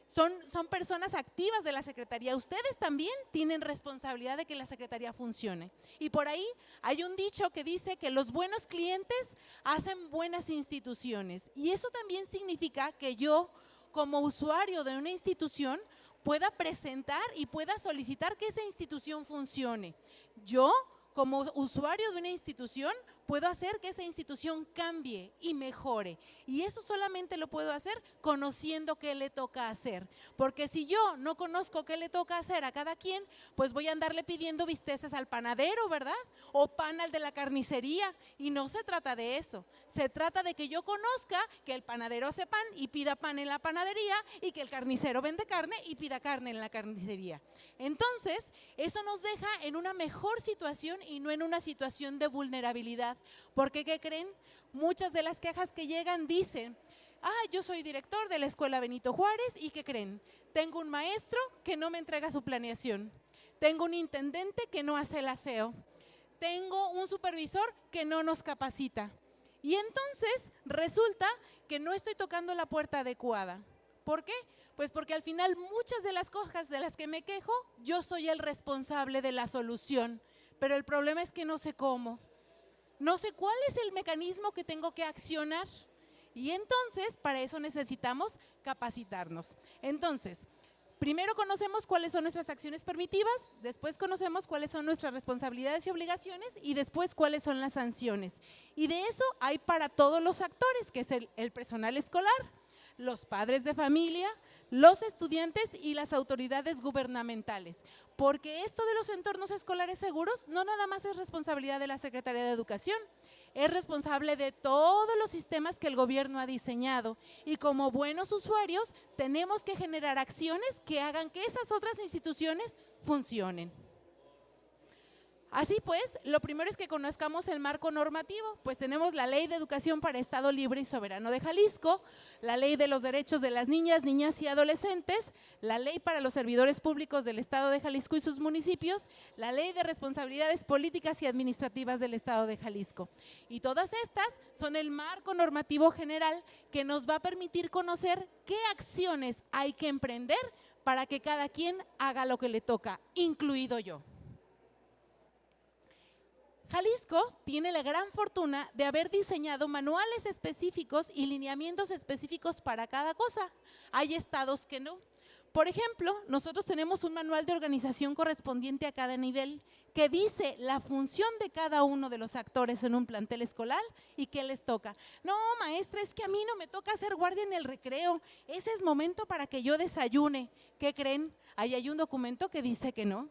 Son personas activas de la Secretaría. Ustedes también tienen responsabilidad de que la Secretaría funcione. Y por ahí hay un dicho que dice que los buenos clientes hacen buenas instituciones. Y eso también significa que yo, como usuario de una institución, pueda presentar y pueda solicitar que esa institución funcione. Yo, como usuario de una institución, puedo hacer que esa institución cambie y mejore. Y eso solamente lo puedo hacer conociendo qué le toca hacer. Porque si yo no conozco qué le toca hacer a cada quien, pues voy a andarle pidiendo bisteces al panadero, ¿verdad? O pan al de la carnicería. Y no se trata de eso. Se trata de que yo conozca que el panadero hace pan y pida pan en la panadería, y que el carnicero vende carne y pida carne en la carnicería. Entonces, eso nos deja en una mejor situación y no en una situación de vulnerabilidad. Porque, ¿qué creen? Muchas de las quejas que llegan dicen, yo soy director de la Escuela Benito Juárez y ¿qué creen? Tengo un maestro que no me entrega su planeación, tengo un intendente que no hace el aseo, tengo un supervisor que no nos capacita. Y entonces resulta que no estoy tocando la puerta adecuada. ¿Por qué? Pues porque al final muchas de las cosas de las que me quejo, yo soy el responsable de la solución, pero el problema es que no sé cómo. No sé cuál es el mecanismo que tengo que accionar, y entonces para eso necesitamos capacitarnos. Entonces, Primero conocemos cuáles son nuestras acciones permitivas, después conocemos cuáles son nuestras responsabilidades y obligaciones y después cuáles son las sanciones. Y de eso hay para todos los actores, que es el personal escolar, los padres de familia, los estudiantes y las autoridades gubernamentales. Porque esto de los entornos escolares seguros no nada más es responsabilidad de la Secretaría de Educación, es responsable de todos los sistemas que el gobierno ha diseñado y como buenos usuarios tenemos que generar acciones que hagan que esas otras instituciones funcionen. Así pues, lo primero es que conozcamos el marco normativo, pues tenemos la Ley de Educación para Estado Libre y Soberano de Jalisco, la Ley de los Derechos de las Niñas, Niñas y Adolescentes, la Ley para los Servidores Públicos del Estado de Jalisco y sus municipios, la Ley de Responsabilidades Políticas y Administrativas del Estado de Jalisco. Y todas estas son el marco normativo general que nos va a permitir conocer qué acciones hay que emprender para que cada quien haga lo que le toca, incluido yo. Jalisco tiene la gran fortuna de haber diseñado manuales específicos y lineamientos específicos para cada cosa. Hay estados que no. Por ejemplo, nosotros tenemos un manual de organización correspondiente a cada nivel que dice la función de cada uno de los actores en un plantel escolar y qué les toca. No, maestra, es que a mí no me toca hacer guardia en el recreo. Ese es momento para que yo desayune. ¿Qué creen? Ahí hay un documento que dice que no.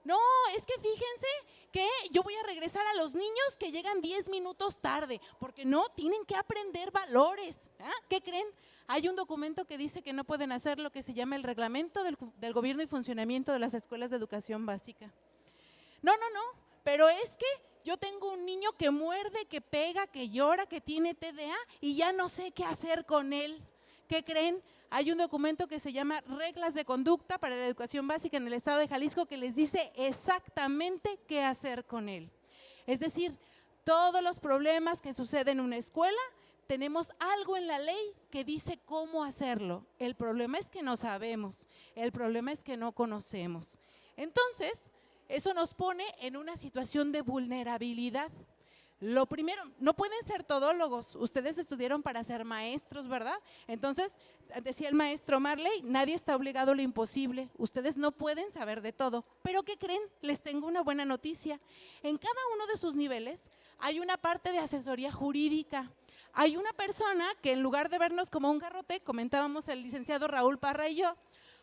No, es que fíjense que yo voy a regresar a los niños que llegan 10 minutos tarde, porque no, tienen que aprender valores. ¿Qué creen? Hay un documento que dice que no pueden hacer lo que se llama el reglamento del gobierno y funcionamiento de las escuelas de educación básica. No, pero es que yo tengo un niño que muerde, que pega, que llora, que tiene TDA y ya no sé qué hacer con él. ¿Qué creen? Hay un documento que se llama Reglas de Conducta para la Educación Básica en el Estado de Jalisco que les dice exactamente qué hacer con él. Es decir, todos los problemas que suceden en una escuela, tenemos algo en la ley que dice cómo hacerlo. El problema es que no sabemos, el problema es que no conocemos. Entonces, eso nos pone en una situación de vulnerabilidad. Lo primero, no pueden ser todólogos, ustedes estudiaron para ser maestros, ¿verdad? Entonces, decía el maestro Marley, nadie está obligado a lo imposible, ustedes no pueden saber de todo, pero ¿qué creen? Les tengo una buena noticia, en cada uno de sus niveles hay una parte de asesoría jurídica, hay una persona que en lugar de vernos como un garrote, comentábamos el licenciado Raúl Parra y yo,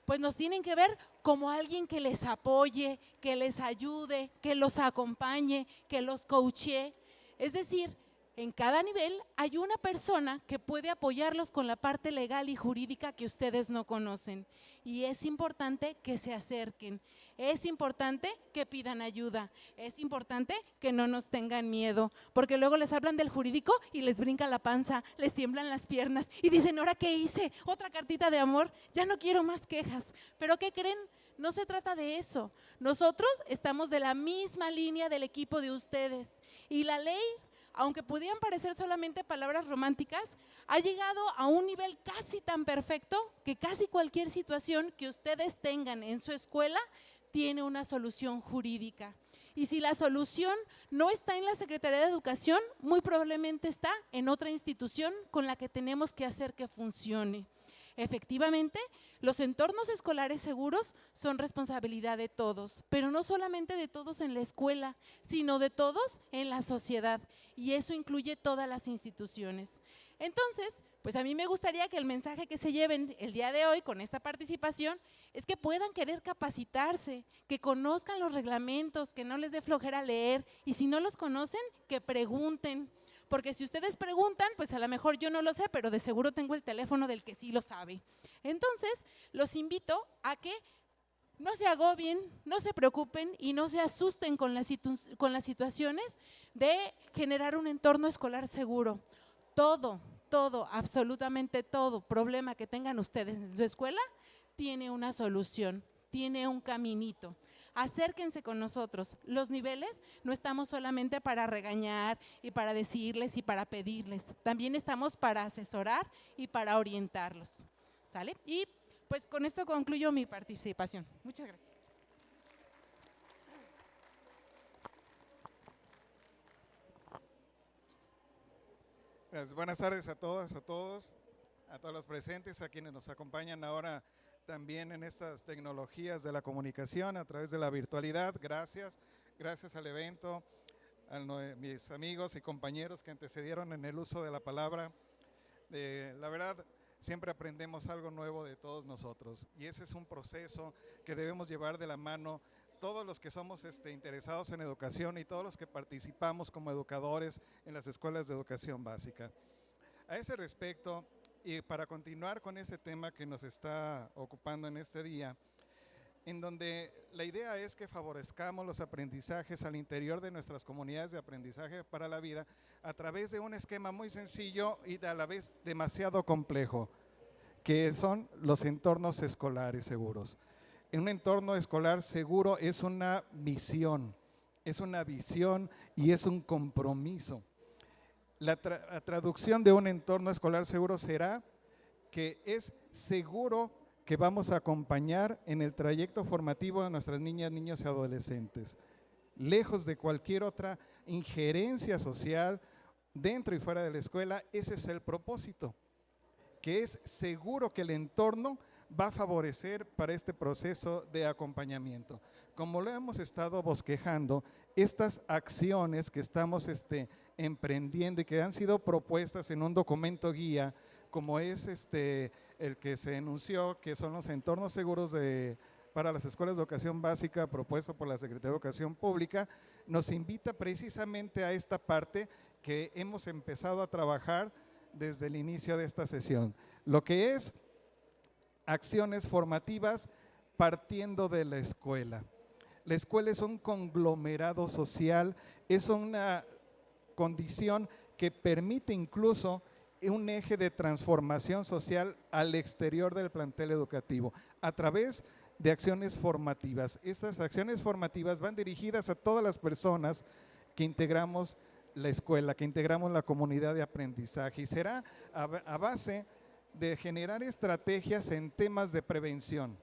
pues nos tienen que ver como alguien que les apoye, que les ayude, que los acompañe, que los coachee. Es decir, en cada nivel hay una persona que puede apoyarlos con la parte legal y jurídica que ustedes no conocen. Y es importante que se acerquen, es importante que pidan ayuda, es importante que no nos tengan miedo, porque luego les hablan del jurídico y les brinca la panza, les tiemblan las piernas y dicen, ¿ahora qué hice? Otra cartita de amor, ya no quiero más quejas. ¿Pero qué creen? No se trata de eso. Nosotros estamos de la misma línea del equipo de ustedes. Y la ley, aunque pudieran parecer solamente palabras románticas, ha llegado a un nivel casi tan perfecto que casi cualquier situación que ustedes tengan en su escuela tiene una solución jurídica. Y si la solución no está en la Secretaría de Educación, muy probablemente está en otra institución con la que tenemos que hacer que funcione. Efectivamente, los entornos escolares seguros son responsabilidad de todos, pero no solamente de todos en la escuela, sino de todos en la sociedad, y eso incluye todas las instituciones. Entonces, pues a mí me gustaría que el mensaje que se lleven el día de hoy con esta participación es que puedan querer capacitarse, que conozcan los reglamentos, que no les dé flojera leer, y si no los conocen, que pregunten. Porque si ustedes preguntan, pues a lo mejor yo no lo sé, pero de seguro tengo el teléfono del que sí lo sabe. Entonces, los invito a que no se agobien, no se preocupen y no se asusten con las situaciones de generar un entorno escolar seguro. Todo, absolutamente todo problema que tengan ustedes en su escuela tiene una solución, tiene un caminito. Acérquense con nosotros. Los niveles no estamos solamente para regañar y para decirles y para pedirles. También estamos para asesorar y para orientarlos. ¿Sale? Y pues con esto concluyo mi participación. Muchas gracias. Buenas tardes a todas, a todos los presentes, a quienes nos acompañan ahora también en estas tecnologías de la comunicación a través de la virtualidad. Gracias al evento, a mis amigos y compañeros que antecedieron en el uso de la palabra. La verdad, siempre aprendemos algo nuevo de todos nosotros y ese es un proceso que debemos llevar de la mano todos los que somos interesados en educación y todos los que participamos como educadores en las escuelas de educación básica. A ese respecto, y para continuar con ese tema que nos está ocupando en este día, en donde la idea es que favorezcamos los aprendizajes al interior de nuestras comunidades de aprendizaje para la vida a través de un esquema muy sencillo y a la vez demasiado complejo, que son los entornos escolares seguros. Un entorno escolar seguro es una visión y es un compromiso. La traducción de un entorno escolar seguro será que es seguro que vamos a acompañar en el trayecto formativo de nuestras niñas, niños y adolescentes, lejos de cualquier otra injerencia social dentro y fuera de la escuela. Ese es el propósito, que es seguro que el entorno va a favorecer para este proceso de acompañamiento. Como lo hemos estado bosquejando, estas acciones que estamos emprendiendo y que han sido propuestas en un documento guía, como es el que se enunció, que son los entornos seguros para las escuelas de educación básica, propuesto por la Secretaría de Educación Pública, nos invita precisamente a esta parte que hemos empezado a trabajar desde el inicio de esta sesión, lo que es acciones formativas partiendo de la escuela. La escuela es un conglomerado social, es una condición que permite incluso un eje de transformación social al exterior del plantel educativo a través de acciones formativas. Estas acciones formativas van dirigidas a todas las personas que integramos la escuela, que integramos la comunidad de aprendizaje, y será a base de generar estrategias en temas de prevención,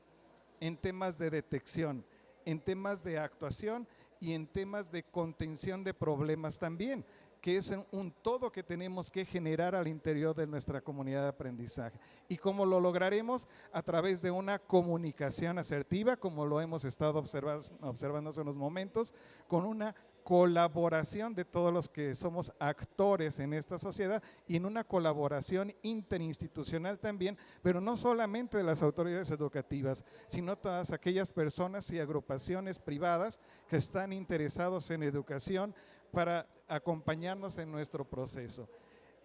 en temas de detección, en temas de actuación y en temas de contención de problemas también, que es un todo que tenemos que generar al interior de nuestra comunidad de aprendizaje. ¿Y cómo lo lograremos? A través de una comunicación asertiva, como lo hemos estado observando hace unos momentos, con una colaboración de todos los que somos actores en esta sociedad y en una colaboración interinstitucional también, pero no solamente de las autoridades educativas, sino todas aquellas personas y agrupaciones privadas que están interesados en educación para acompañarnos en nuestro proceso.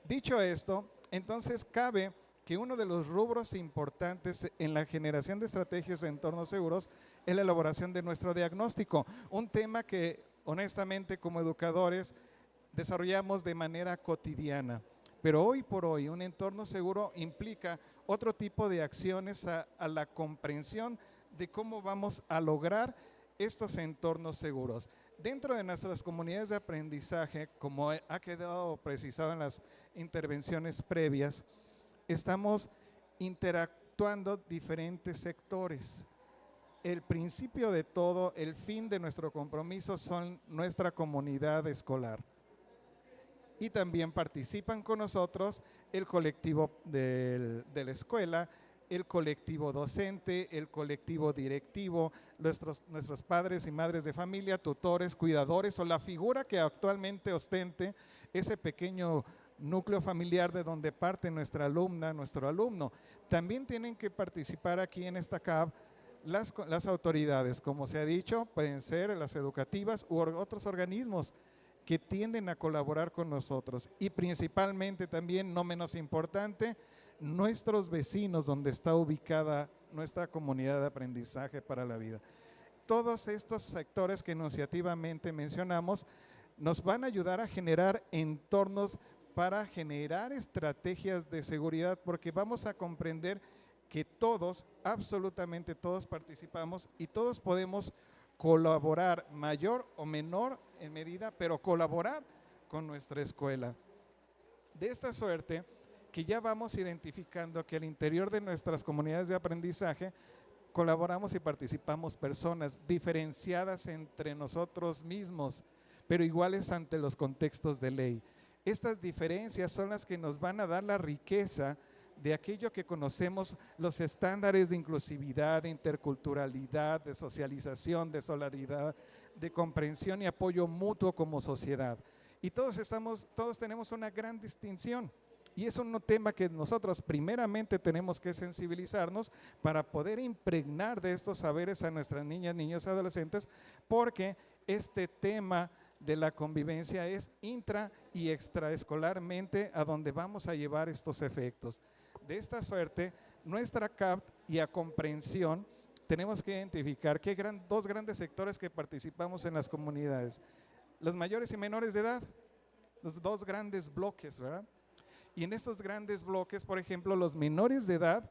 Dicho esto, entonces cabe que uno de los rubros importantes en la generación de estrategias de entornos seguros es la elaboración de nuestro diagnóstico, un tema que honestamente como educadores desarrollamos de manera cotidiana, pero hoy por hoy un entorno seguro implica otro tipo de acciones a la comprensión de cómo vamos a lograr estos entornos seguros. Dentro de nuestras comunidades de aprendizaje, como ha quedado precisado en las intervenciones previas, estamos interactuando diferentes sectores. El principio de todo, el fin de nuestro compromiso son nuestra comunidad escolar. Y también participan con nosotros el colectivo de la escuela, el colectivo docente, el colectivo directivo, nuestros padres y madres de familia, tutores, cuidadores o la figura que actualmente ostente ese pequeño núcleo familiar de donde parte nuestra alumna, nuestro alumno. También tienen que participar aquí en esta CAB las autoridades, como se ha dicho, pueden ser las educativas u otros organismos que tienden a colaborar con nosotros, y principalmente también, no menos importante, nuestros vecinos donde está ubicada nuestra comunidad de aprendizaje para la vida. Todos estos sectores que enunciativamente mencionamos nos van a ayudar a generar entornos para generar estrategias de seguridad, porque vamos a comprender que todos, absolutamente todos participamos y todos podemos colaborar, mayor o menor en medida, pero colaborar con nuestra escuela. De esta suerte que ya vamos identificando que al interior de nuestras comunidades de aprendizaje colaboramos y participamos personas diferenciadas entre nosotros mismos, pero iguales ante los contextos de ley. Estas diferencias son las que nos van a dar la riqueza de aquello que conocemos, los estándares de inclusividad, de interculturalidad, de socialización, de solidaridad, de comprensión y apoyo mutuo como sociedad. Y todos tenemos una gran distinción. Y es un tema que nosotros primeramente tenemos que sensibilizarnos para poder impregnar de estos saberes a nuestras niñas, niños y adolescentes, porque este tema de la convivencia es intra y extraescolarmente a donde vamos a llevar estos efectos. De esta suerte, nuestra CAP y a comprensión, tenemos que identificar dos grandes sectores que participamos en las comunidades. Los mayores y menores de edad, los dos grandes bloques, ¿verdad? Y en estos grandes bloques, por ejemplo, los menores de edad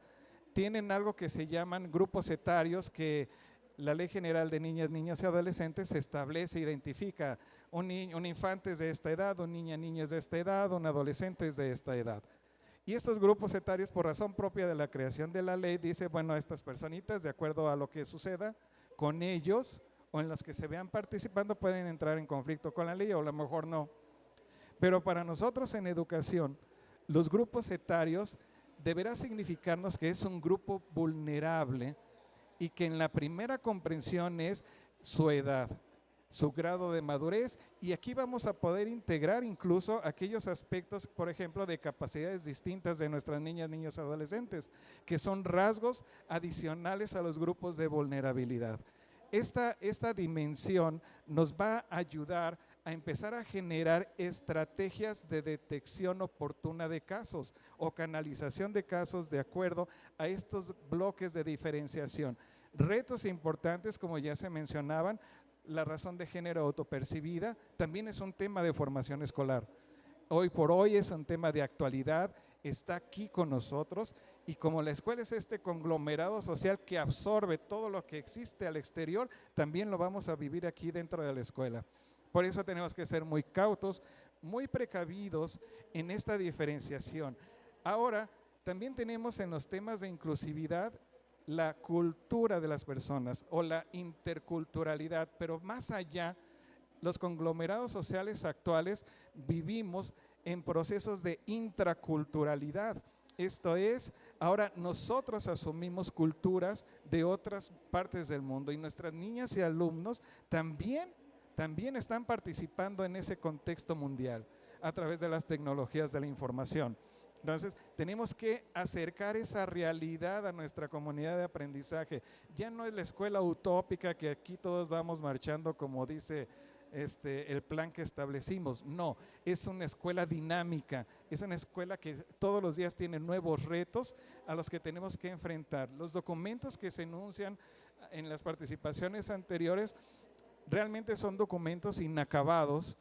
tienen algo que se llaman grupos etarios que la Ley General de Niñas, Niños y Adolescentes establece, identifica un infante es de esta edad, un niño es de esta edad, un adolescente es de esta edad. Y estos grupos etarios, por razón propia de la creación de la ley, dice, bueno, estas personitas, de acuerdo a lo que suceda con ellos o en los que se vean participando, pueden entrar en conflicto con la ley o a lo mejor no. Pero para nosotros en educación, los grupos etarios deberá significarnos que es un grupo vulnerable y que en la primera comprensión es su edad, su grado de madurez, y aquí vamos a poder integrar incluso aquellos aspectos, por ejemplo, de capacidades distintas de nuestras niñas, niños y adolescentes, que son rasgos adicionales a los grupos de vulnerabilidad. Esta dimensión nos va a ayudar a empezar a generar estrategias de detección oportuna de casos o canalización de casos de acuerdo a estos bloques de diferenciación. Retos importantes, como ya se mencionaban, la razón de género autopercibida también es un tema de formación escolar. Hoy por hoy es un tema de actualidad, está aquí con nosotros, y como la escuela es este conglomerado social que absorbe todo lo que existe al exterior, también lo vamos a vivir aquí dentro de la escuela. Por eso tenemos que ser muy cautos, muy precavidos en esta diferenciación. Ahora, también tenemos en los temas de inclusividad la cultura de las personas o la interculturalidad, pero más allá, los conglomerados sociales actuales vivimos en procesos de intraculturalidad. Esto es, ahora nosotros asumimos culturas de otras partes del mundo y nuestras niñas y alumnos también están participando en ese contexto mundial a través de las tecnologías de la información. Entonces, tenemos que acercar esa realidad a nuestra comunidad de aprendizaje. Ya no es la escuela utópica que aquí todos vamos marchando como dice el plan que establecimos. No, es una escuela dinámica, es una escuela que todos los días tiene nuevos retos a los que tenemos que enfrentar. Los documentos que se enuncian en las participaciones anteriores realmente son documentos inacabados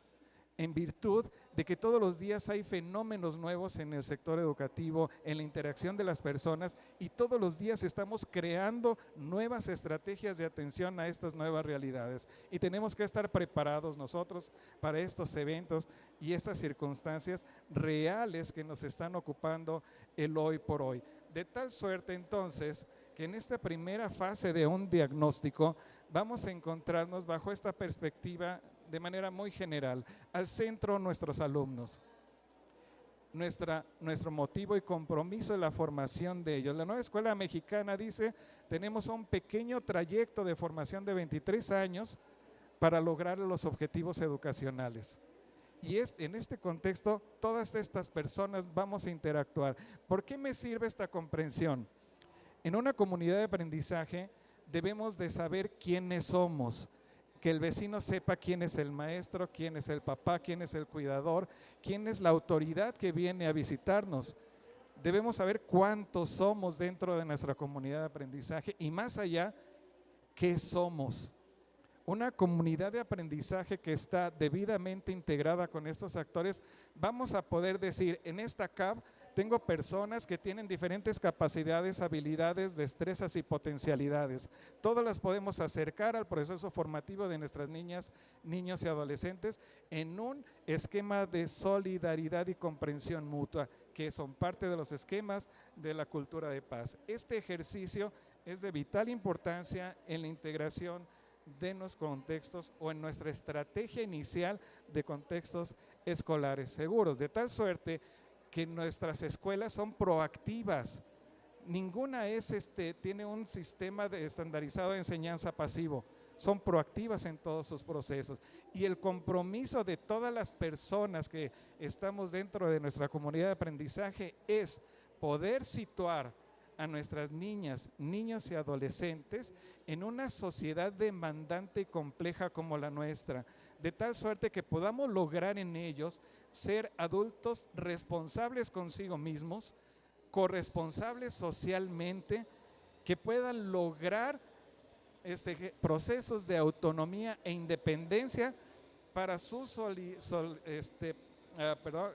en virtud de que todos los días hay fenómenos nuevos en el sector educativo, en la interacción de las personas, y todos los días estamos creando nuevas estrategias de atención a estas nuevas realidades. Y tenemos que estar preparados nosotros para estos eventos y estas circunstancias reales que nos están ocupando el hoy por hoy. De tal suerte entonces que en esta primera fase de un diagnóstico vamos a encontrarnos bajo esta perspectiva de manera muy general, al centro nuestros alumnos, nuestro motivo y compromiso de la formación de ellos. La Nueva Escuela Mexicana dice, tenemos un pequeño trayecto de formación de 23 años para lograr los objetivos educacionales. Y en este contexto, todas estas personas vamos a interactuar. ¿Por qué me sirve esta comprensión? En una comunidad de aprendizaje debemos de saber quiénes somos, que el vecino sepa quién es el maestro, quién es el papá, quién es el cuidador, quién es la autoridad que viene a visitarnos. Debemos saber cuántos somos dentro de nuestra comunidad de aprendizaje y más allá, ¿qué somos? Una comunidad de aprendizaje que está debidamente integrada con estos actores, vamos a poder decir, en esta CAP tengo personas que tienen diferentes capacidades, habilidades, destrezas y potencialidades. Todas las podemos acercar al proceso formativo de nuestras niñas, niños y adolescentes en un esquema de solidaridad y comprensión mutua, que son parte de los esquemas de la cultura de paz. Este ejercicio es de vital importancia en la integración de los contextos o en nuestra estrategia inicial de contextos escolares seguros, de tal suerte que nuestras escuelas son proactivas. Ninguna tiene un sistema estandarizado de enseñanza pasivo. Son proactivas en todos sus procesos. Y el compromiso de todas las personas que estamos dentro de nuestra comunidad de aprendizaje es poder situar a nuestras niñas, niños y adolescentes en una sociedad demandante y compleja como la nuestra, de tal suerte que podamos lograr en ellos ser adultos responsables consigo mismos, corresponsables socialmente, que puedan lograr procesos de autonomía e independencia para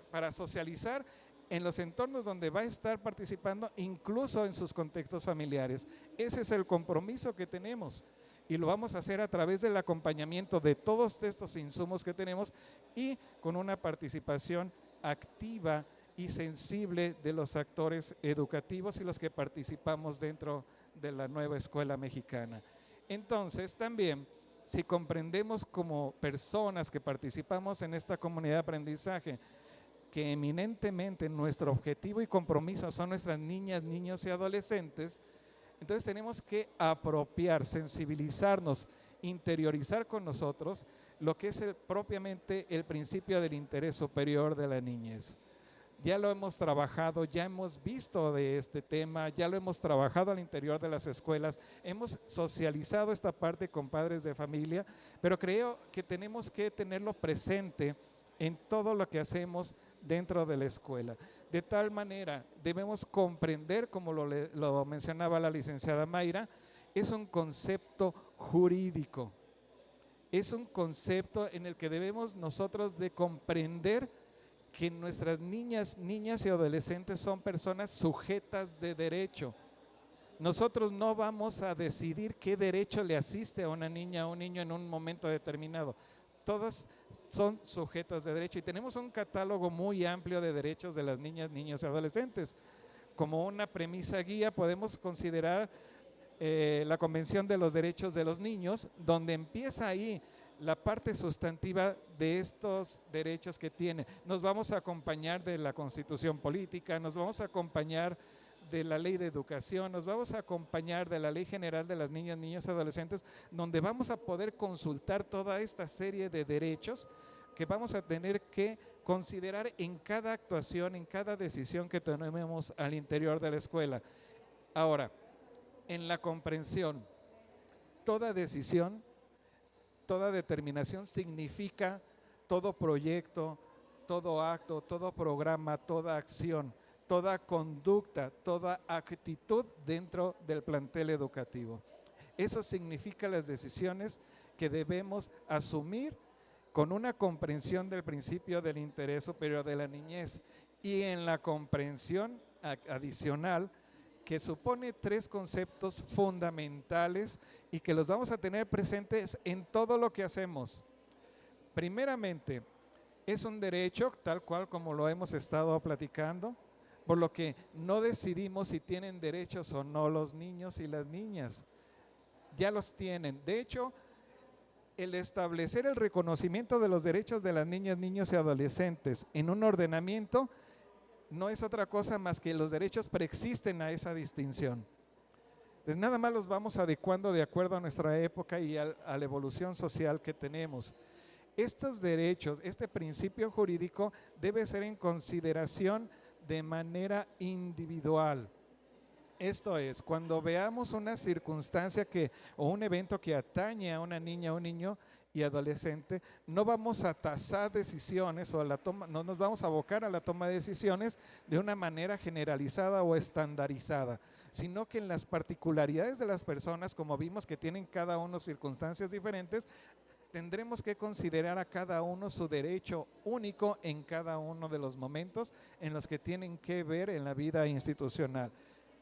para socializar en los entornos donde va a estar participando, incluso en sus contextos familiares. Ese es el compromiso que tenemos y lo vamos a hacer a través del acompañamiento de todos estos insumos que tenemos y con una participación activa y sensible de los actores educativos y los que participamos dentro de la nueva escuela mexicana. Entonces, también, si comprendemos como personas que participamos en esta comunidad de aprendizaje, que eminentemente nuestro objetivo y compromiso son nuestras niñas, niños y adolescentes, entonces tenemos que apropiar, sensibilizarnos, interiorizar con nosotros lo que es propiamente el principio del interés superior de la niñez. Ya lo hemos trabajado, ya hemos visto de este tema, ya lo hemos trabajado al interior de las escuelas, hemos socializado esta parte con padres de familia, pero creo que tenemos que tenerlo presente en todo lo que hacemos dentro de la escuela. De tal manera, debemos comprender, como lo mencionaba la licenciada Mayra, es un concepto jurídico, es un concepto en el que debemos nosotros de comprender que nuestras niñas y adolescentes son personas sujetas de derecho. Nosotros no vamos a decidir qué derecho le asiste a una niña o un niño en un momento determinado. Todas son sujetas de derecho y tenemos un catálogo muy amplio de derechos de las niñas, niños y adolescentes. Como una premisa guía podemos considerar la Convención de los Derechos de los Niños, donde empieza ahí la parte sustantiva de estos derechos que tiene. Nos vamos a acompañar de la Constitución Política, nos vamos a acompañar de la Ley de Educación, nos vamos a acompañar de la Ley General de las Niñas, Niños y Adolescentes, donde vamos a poder consultar toda esta serie de derechos que vamos a tener que considerar en cada actuación, en cada decisión que tomemos al interior de la escuela. Ahora, en la comprensión, toda decisión, toda determinación significa todo proyecto, todo acto, todo programa, toda acción, toda conducta, toda actitud dentro del plantel educativo. Eso significa las decisiones que debemos asumir con una comprensión del principio del interés superior de la niñez y en la comprensión adicional que supone 3 conceptos fundamentales y que los vamos a tener presentes en todo lo que hacemos. Primeramente, es un derecho, tal cual como lo hemos estado platicando, por lo que no decidimos si tienen derechos o no los niños y las niñas. Ya los tienen. De hecho, el establecer el reconocimiento de los derechos de las niñas, niños y adolescentes en un ordenamiento no es otra cosa más que los derechos preexisten a esa distinción. Entonces nada más los vamos adecuando de acuerdo a nuestra época y a la evolución social que tenemos. Estos derechos, este principio jurídico debe ser en consideración de manera individual. Esto es, cuando veamos una circunstancia o un evento que atañe a una niña o un niño y adolescente, no vamos a tasar decisiones no nos vamos a abocar a la toma de decisiones de una manera generalizada o estandarizada, sino que en las particularidades de las personas, como vimos que tienen cada uno circunstancias diferentes, tendremos que considerar a cada uno su derecho único en cada uno de los momentos en los que tienen que ver en la vida institucional.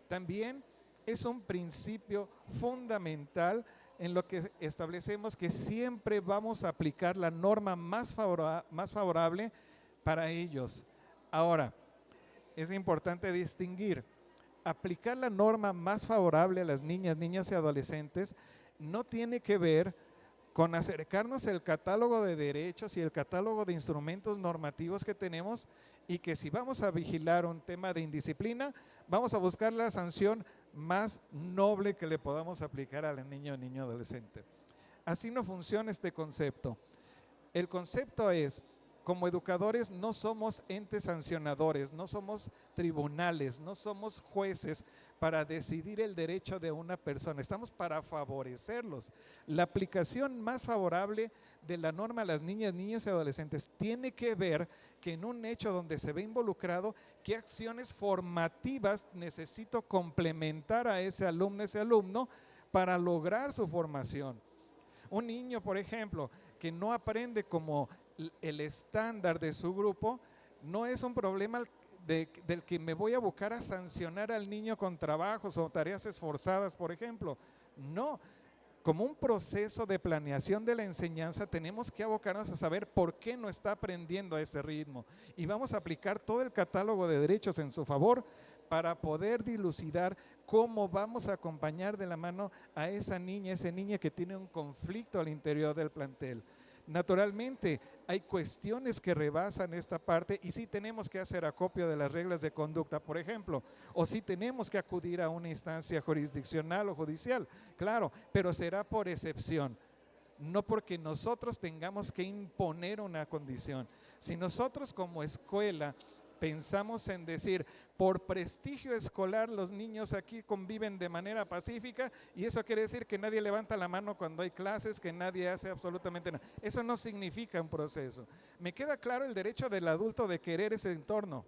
También es un principio fundamental en lo que establecemos que siempre vamos a aplicar la norma más favorable para ellos. Ahora, es importante distinguir, aplicar la norma más favorable a las niñas, niños y adolescentes no tiene que ver con acercarnos al catálogo de derechos y el catálogo de instrumentos normativos que tenemos, y que si vamos a vigilar un tema de indisciplina, vamos a buscar la sanción más noble que le podamos aplicar al niño o niño adolescente. Así no funciona este concepto. El concepto es, como educadores no somos entes sancionadores, no somos tribunales, no somos jueces para decidir el derecho de una persona, estamos para favorecerlos. La aplicación más favorable de la norma a las niñas, niños y adolescentes tiene que ver que en un hecho donde se ve involucrado, qué acciones formativas necesito complementar a ese alumno para lograr su formación. Un niño, por ejemplo, que no aprende como el estándar de su grupo, no es un problema del que me voy a abocar a sancionar al niño con trabajos o tareas esforzadas, por ejemplo. No, como un proceso de planeación de la enseñanza, tenemos que abocarnos a saber por qué no está aprendiendo a ese ritmo. Y vamos a aplicar todo el catálogo de derechos en su favor para poder dilucidar cómo vamos a acompañar de la mano a esa niña que tiene un conflicto al interior del plantel. Naturalmente, hay cuestiones que rebasan esta parte y sí tenemos que hacer acopio de las reglas de conducta, por ejemplo, o sí tenemos que acudir a una instancia jurisdiccional o judicial, claro, pero será por excepción, no porque nosotros tengamos que imponer una condición. Si nosotros como escuela pensamos en decir, por prestigio escolar los niños aquí conviven de manera pacífica, y eso quiere decir que nadie levanta la mano cuando hay clases, que nadie hace absolutamente nada. Eso no significa un proceso. Me queda claro el derecho del adulto de querer ese entorno,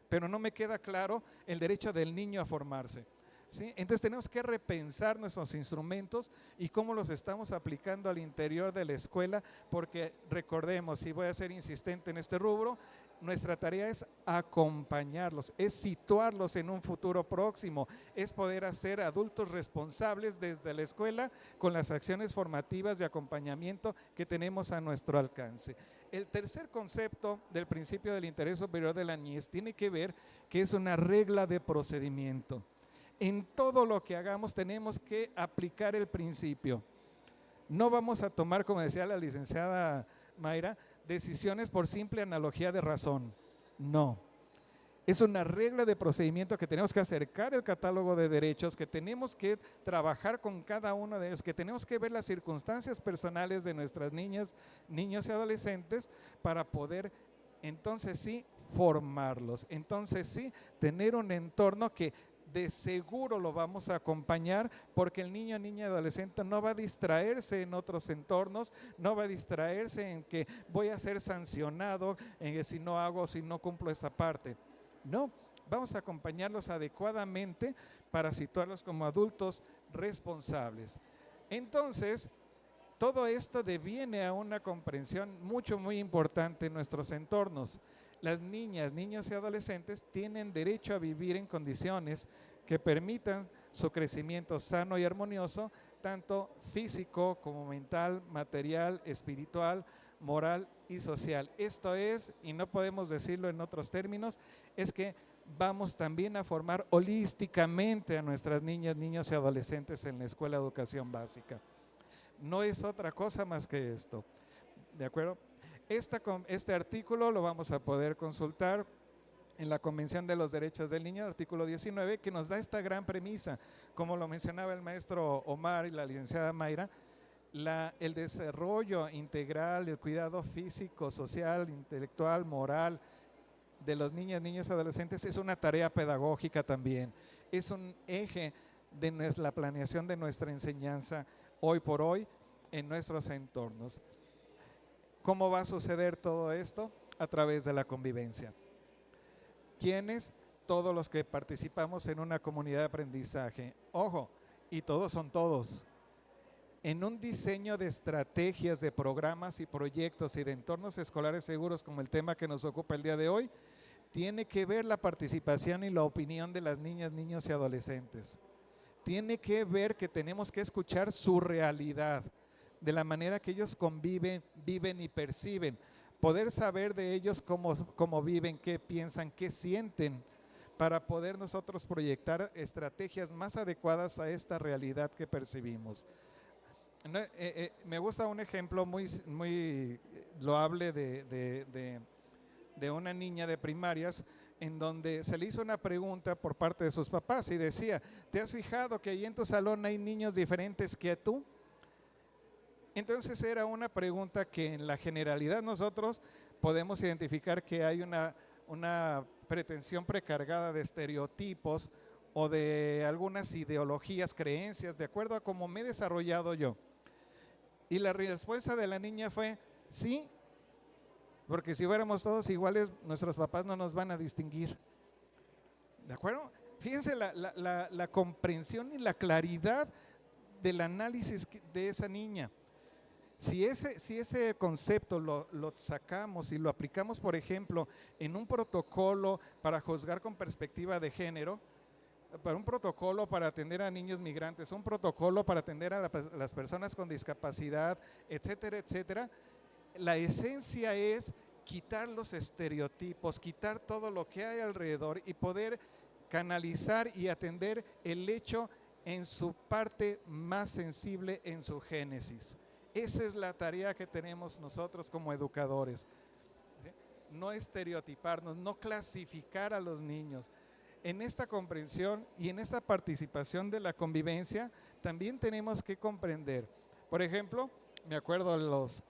pero no me queda claro el derecho del niño a formarse. ¿Sí? Entonces tenemos que repensar nuestros instrumentos y cómo los estamos aplicando al interior de la escuela, porque recordemos, y voy a ser insistente en este rubro, nuestra tarea es acompañarlos, es situarlos en un futuro próximo, es poder hacer adultos responsables desde la escuela con las acciones formativas de acompañamiento que tenemos a nuestro alcance. El tercer concepto del principio del interés superior de la niñez tiene que ver que es una regla de procedimiento. En todo lo que hagamos tenemos que aplicar el principio. No vamos a tomar, como decía la licenciada Mayra, decisiones por simple analogía de razón. No. Es una regla de procedimiento que tenemos que acercar el catálogo de derechos, que tenemos que trabajar con cada uno de ellos, que tenemos que ver las circunstancias personales de nuestras niñas, niños y adolescentes para poder entonces sí formarlos. Entonces sí tener un entorno que de seguro lo vamos a acompañar, porque el niño, niña, adolescente no va a distraerse en otros entornos, no va a distraerse en que voy a ser sancionado en que si no cumplo esta parte. No, vamos a acompañarlos adecuadamente para situarlos como adultos responsables. Entonces, todo esto deviene a una comprensión muy importante en nuestros entornos. Las niñas, niños y adolescentes tienen derecho a vivir en condiciones que permitan su crecimiento sano y armonioso, tanto físico como mental, material, espiritual, moral y social. Esto es, y no podemos decirlo en otros términos, es que vamos también a formar holísticamente a nuestras niñas, niños y adolescentes en la escuela de educación básica. No es otra cosa más que esto, ¿de acuerdo? Este artículo lo vamos a poder consultar en la Convención de los Derechos del Niño, artículo 19, que nos da esta gran premisa, como lo mencionaba el maestro Omar y la licenciada Mayra, el desarrollo integral, el cuidado físico, social, intelectual, moral de los niños, niños y adolescentes es una tarea pedagógica también, es un eje de la planeación de nuestra enseñanza hoy por hoy en nuestros entornos. ¿Cómo va a suceder todo esto? A través de la convivencia. ¿Quiénes? Todos los que participamos en una comunidad de aprendizaje. Ojo, y todos son todos. En un diseño de estrategias, de programas y proyectos y de entornos escolares seguros, como el tema que nos ocupa el día de hoy, tiene que ver la participación y la opinión de las niñas, niños y adolescentes. Tiene que ver que tenemos que escuchar su realidad, de la manera que ellos conviven, viven y perciben, poder saber de ellos cómo viven, qué piensan, qué sienten, para poder nosotros proyectar estrategias más adecuadas a esta realidad que percibimos. Me gusta un ejemplo muy loable de una niña de primarias en donde se le hizo una pregunta por parte de sus papás y decía, ¿te has fijado que ahí en tu salón hay niños diferentes que tú? Entonces era una pregunta que en la generalidad nosotros podemos identificar que hay una pretensión precargada de estereotipos o de algunas ideologías, creencias, de acuerdo a cómo me he desarrollado yo. Y la respuesta de la niña fue, sí, porque si fuéramos todos iguales, nuestros papás no nos van a distinguir. ¿De acuerdo? Fíjense la comprensión y la claridad del análisis de esa niña. Si ese concepto lo sacamos y lo aplicamos, por ejemplo, en un protocolo para juzgar con perspectiva de género, para un protocolo para atender a niños migrantes, un protocolo para atender a las personas con discapacidad, etcétera, etcétera, la esencia es quitar los estereotipos, quitar todo lo que hay alrededor y poder canalizar y atender el hecho en su parte más sensible, en su génesis. Esa es la tarea que tenemos nosotros como educadores, ¿sí? No estereotiparnos, no clasificar a los niños. En esta comprensión y en esta participación de la convivencia también tenemos que comprender. Por ejemplo, me acuerdo de los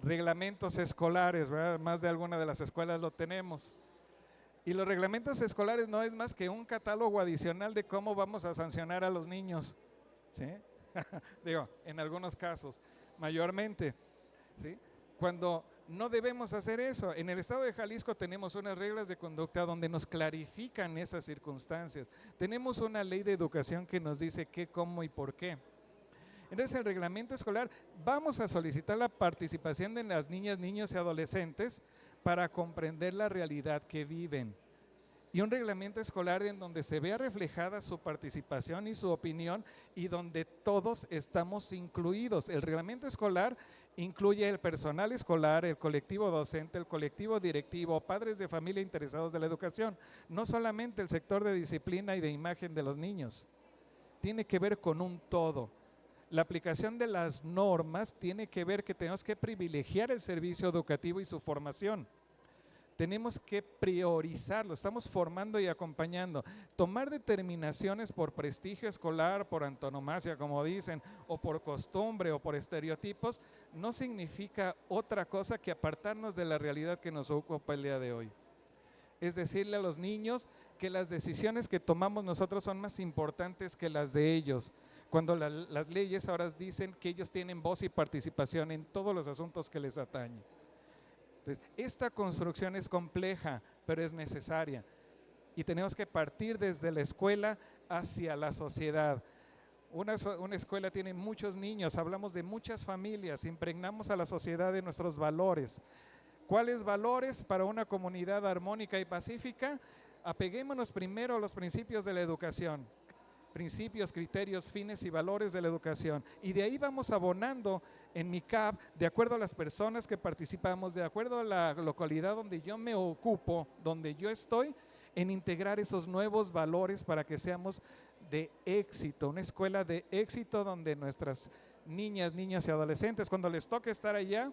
reglamentos escolares, ¿verdad? Más de alguna de las escuelas lo tenemos. Y los reglamentos escolares no es más que un catálogo adicional de cómo vamos a sancionar a los niños, ¿sí? Digo, en algunos casos, mayormente, ¿sí? Cuando no debemos hacer eso. En el estado de Jalisco tenemos unas reglas de conducta donde nos clarifican esas circunstancias. Tenemos una ley de educación que nos dice qué, cómo y por qué. Entonces, el reglamento escolar, vamos a solicitar la participación de las niñas, niños y adolescentes para comprender la realidad que viven. Y un reglamento escolar en donde se vea reflejada su participación y su opinión y donde todos estamos incluidos. El reglamento escolar incluye el personal escolar, el colectivo docente, el colectivo directivo, padres de familia interesados de la educación, no solamente el sector de disciplina y de imagen de los niños. Tiene que ver con un todo. La aplicación de las normas tiene que ver que tenemos que privilegiar el servicio educativo y su formación. Tenemos que priorizarlo, estamos formando y acompañando. Tomar determinaciones por prestigio escolar, por antonomasia, como dicen, o por costumbre o por estereotipos, no significa otra cosa que apartarnos de la realidad que nos ocupa el día de hoy. Es decirle a los niños que las decisiones que tomamos nosotros son más importantes que las de ellos. Cuando las leyes ahora dicen que ellos tienen voz y participación en todos los asuntos que les atañen. Entonces, esta construcción es compleja, pero es necesaria. Y tenemos que partir desde la escuela hacia la sociedad. Una escuela tiene muchos niños, hablamos de muchas familias, impregnamos a la sociedad de nuestros valores. ¿Cuáles valores para una comunidad armónica y pacífica? Apeguémonos primero a los principios de la educación. Principios, criterios, fines y valores de la educación. Y de ahí vamos abonando en mi CAP, de acuerdo a las personas que participamos, de acuerdo a la localidad donde yo me ocupo, donde yo estoy, en integrar esos nuevos valores para que seamos de éxito, una escuela de éxito donde nuestras niñas, niños y adolescentes, cuando les toque estar allá,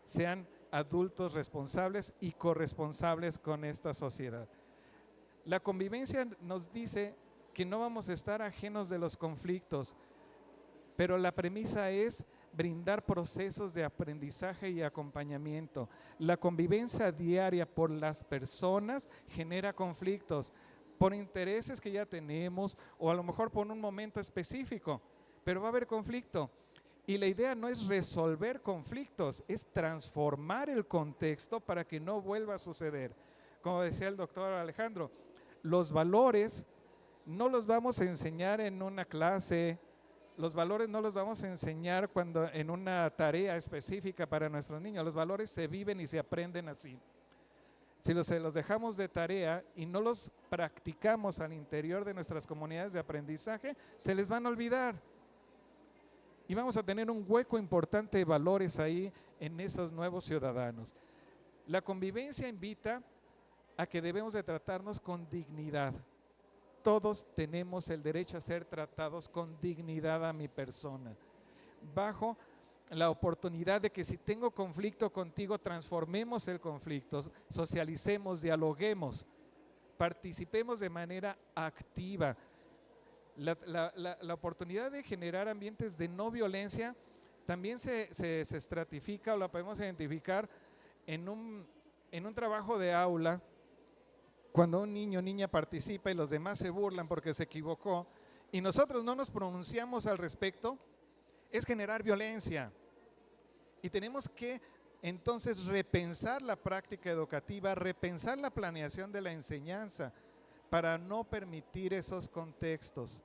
sean adultos responsables y corresponsables con esta sociedad. La convivencia nos dice que no vamos a estar ajenos de los conflictos, pero la premisa es brindar procesos de aprendizaje y acompañamiento. La convivencia diaria por las personas genera conflictos por intereses que ya tenemos o a lo mejor por un momento específico, pero va a haber conflicto. Y la idea no es resolver conflictos, es transformar el contexto para que no vuelva a suceder. Como decía el doctor Alejandro, los valores no los vamos a enseñar en una clase, los valores no los vamos a enseñar cuando en una tarea específica para nuestros niños, los valores se viven y se aprenden así. Si se los dejamos de tarea y no los practicamos al interior de nuestras comunidades de aprendizaje, se les van a olvidar. Y vamos a tener un hueco importante de valores ahí en esos nuevos ciudadanos. La convivencia invita a que debemos de tratarnos con dignidad. Todos tenemos el derecho a ser tratados con dignidad a mi persona. bajo la oportunidad de que si tengo conflicto contigo, transformemos el conflicto, socialicemos, dialoguemos, participemos de manera activa. La oportunidad de generar ambientes de no violencia también se estratifica o la podemos identificar en un trabajo de aula, cuando un niño o niña participa y los demás se burlan porque se equivocó y nosotros no nos pronunciamos al respecto, es generar violencia. Y tenemos que entonces repensar la práctica educativa, repensar la planeación de la enseñanza para no permitir esos contextos.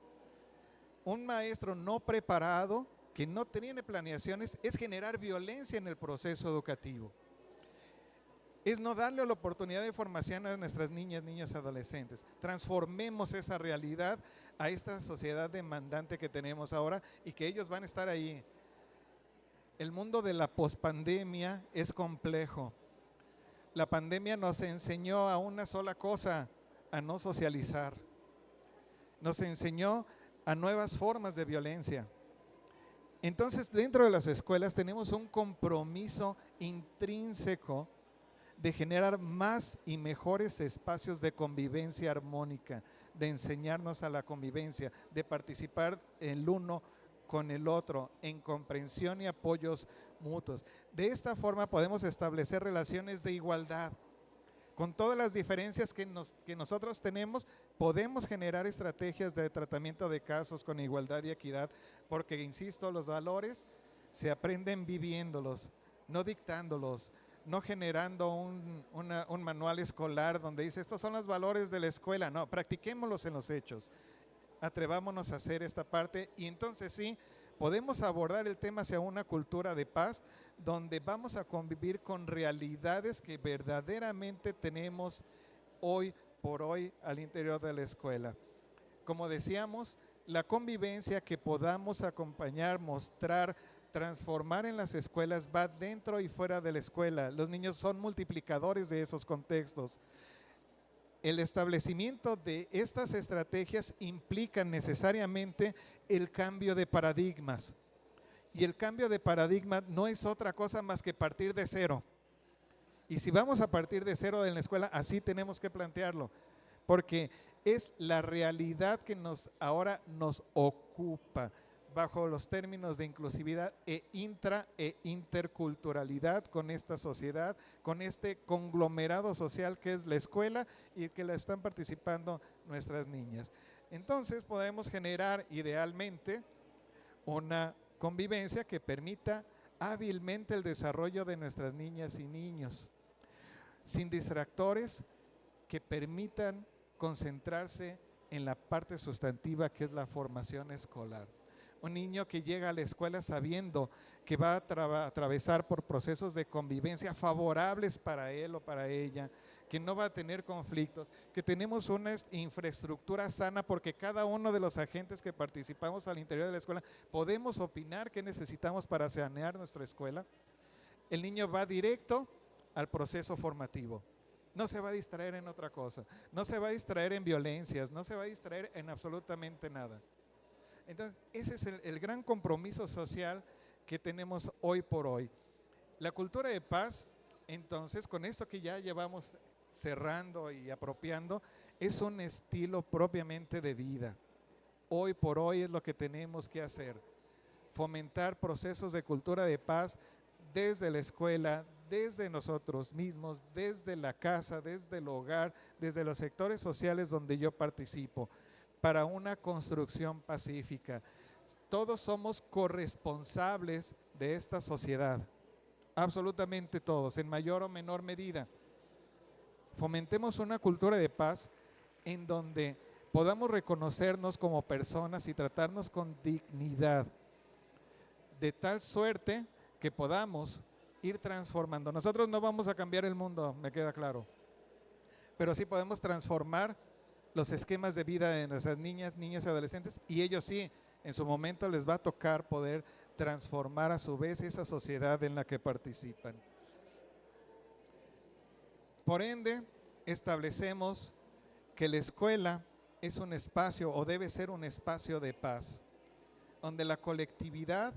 Un maestro no preparado, que no tiene planeaciones, es generar violencia en el proceso educativo. Es no darle la oportunidad de formación a nuestras niñas, niños, adolescentes. Transformemos esa realidad a esta sociedad demandante que tenemos ahora y que ellos van a estar ahí. El mundo de la pospandemia es complejo. La pandemia nos enseñó a una sola cosa, a no socializar. Nos enseñó a nuevas formas de violencia. Entonces, dentro de las escuelas tenemos un compromiso intrínseco de generar más y mejores espacios de convivencia armónica, de enseñarnos a la convivencia, de participar el uno con el otro en comprensión y apoyos mutuos. De esta forma podemos establecer relaciones de igualdad. Con todas las diferencias que nosotros tenemos, podemos generar estrategias de tratamiento de casos con igualdad y equidad, porque, insisto, los valores se aprenden viviéndolos, no dictándolos, no generando un manual escolar donde dice, estos son los valores de la escuela. No, practiquémoslos en los hechos. Atrevámonos a hacer esta parte y entonces sí, podemos abordar el tema hacia una cultura de paz donde vamos a convivir con realidades que verdaderamente tenemos hoy por hoy al interior de la escuela. Como decíamos, la convivencia que podamos acompañar, mostrar, transformar en las escuelas va dentro y fuera de la escuela. Los niños son multiplicadores de esos contextos. El establecimiento de estas estrategias implica necesariamente el cambio de paradigmas. Y el cambio de paradigma no es otra cosa más que partir de cero. Y si vamos a partir de cero en la escuela, así tenemos que plantearlo. Porque es la realidad que ahora nos ocupa bajo los términos de inclusividad e interculturalidad con esta sociedad, con este conglomerado social que es la escuela y que la están participando nuestras niñas. Entonces podemos generar idealmente una convivencia que permita hábilmente el desarrollo de nuestras niñas y niños, sin distractores que permitan concentrarse en la parte sustantiva que es la formación escolar. Un niño que llega a la escuela sabiendo que va a atravesar por procesos de convivencia favorables para él o para ella, que no va a tener conflictos, que tenemos una infraestructura sana porque cada uno de los agentes que participamos al interior de la escuela podemos opinar qué necesitamos para sanear nuestra escuela. El niño va directo al proceso formativo. No se va a distraer en otra cosa, no se va a distraer en violencias, no se va a distraer en absolutamente nada. Entonces, ese es el gran compromiso social que tenemos hoy por hoy. La cultura de paz, entonces, con esto que ya llevamos cerrando y apropiando, es un estilo propiamente de vida. Hoy por hoy es lo que tenemos que hacer. Fomentar procesos de cultura de paz desde la escuela, desde nosotros mismos, desde la casa, desde el hogar, desde los sectores sociales donde yo participo, para una construcción pacífica. Todos somos corresponsables de esta sociedad, absolutamente todos, en mayor o menor medida. Fomentemos una cultura de paz en donde podamos reconocernos como personas y tratarnos con dignidad, de tal suerte que podamos ir transformando. Nosotros no vamos a cambiar el mundo, me queda claro, pero sí podemos transformar los esquemas de vida de nuestras niñas, niños y adolescentes, y ellos sí, en su momento les va a tocar poder transformar a su vez esa sociedad en la que participan. Por ende, establecemos que la escuela es un espacio o debe ser un espacio de paz, donde la colectividad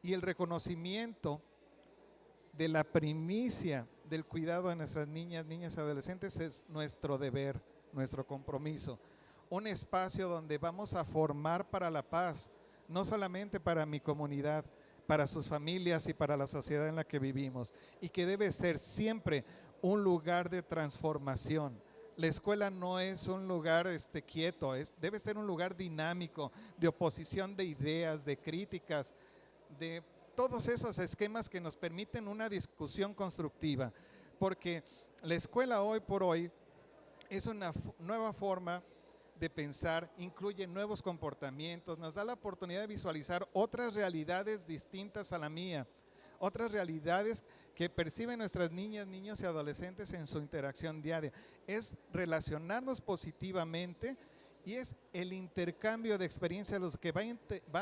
y el reconocimiento de la primicia del cuidado de nuestras niñas y adolescentes es nuestro deber, nuestro compromiso. Un espacio donde vamos a formar para la paz, no solamente para mi comunidad, para sus familias y para la sociedad en la que vivimos, y que debe ser siempre un lugar de transformación. La escuela no es un lugar quieto, debe ser un lugar dinámico, de oposición de ideas, de críticas, de todos esos esquemas que nos permiten una discusión constructiva, porque la escuela hoy por hoy es una nueva forma de pensar, incluye nuevos comportamientos, nos da la oportunidad de visualizar otras realidades distintas a la mía, otras realidades que perciben nuestras niñas, niños y adolescentes en su interacción diaria. Es relacionarnos positivamente y es el intercambio de experiencias los que va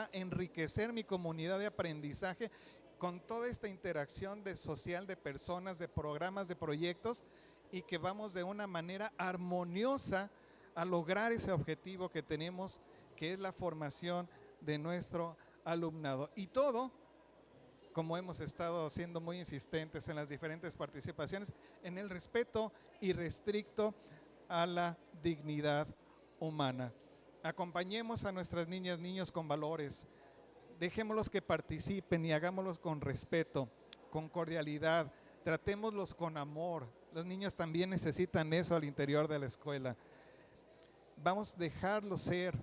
a enriquecer mi comunidad de aprendizaje con toda esta interacción social de personas, de programas, de proyectos, y que vamos de una manera armoniosa a lograr ese objetivo que tenemos, que es la formación de nuestro alumnado. Y todo, como hemos estado siendo muy insistentes en las diferentes participaciones, en el respeto irrestricto a la dignidad humana. Acompañemos a nuestras niñas, niños con valores, dejémoslos que participen y hagámoslos con respeto, con cordialidad, tratémoslos con amor. Los niños también necesitan eso al interior de la escuela. Vamos a dejarlos ser,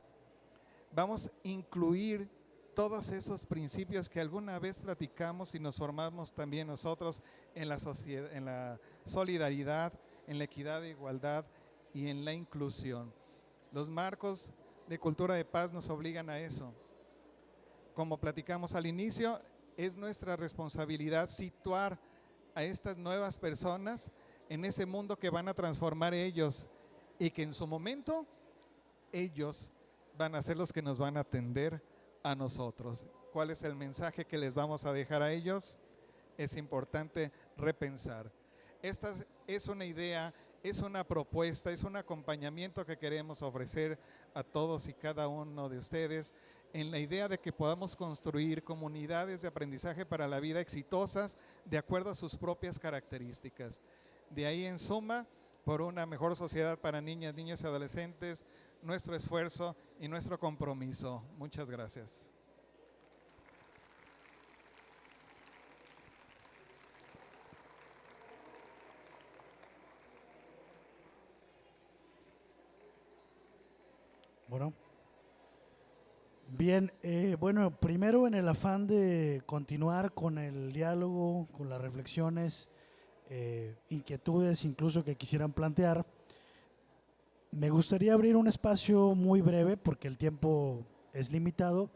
vamos a incluir todos esos principios que alguna vez platicamos y nos formamos también nosotros en la sociedad, en la solidaridad, en la equidad e igualdad y en la inclusión. Los marcos de cultura de paz nos obligan a eso. Como platicamos al inicio, es nuestra responsabilidad situar a estas nuevas personas en ese mundo que van a transformar ellos y que en su momento ellos van a ser los que nos van a atender a nosotros. ¿Cuál es el mensaje que les vamos a dejar a ellos? Es importante repensar. Esta es una idea, es una propuesta, es un acompañamiento que queremos ofrecer a todos y cada uno de ustedes en la idea de que podamos construir comunidades de aprendizaje para la vida exitosas de acuerdo a sus propias características. De ahí en suma, por una mejor sociedad para niñas, niños y adolescentes, nuestro esfuerzo y nuestro compromiso. Muchas gracias. Bueno, bien, bueno, primero en el afán de continuar con el diálogo, con las reflexiones, inquietudes incluso que quisieran plantear, me gustaría abrir un espacio muy breve, porque el tiempo es limitado,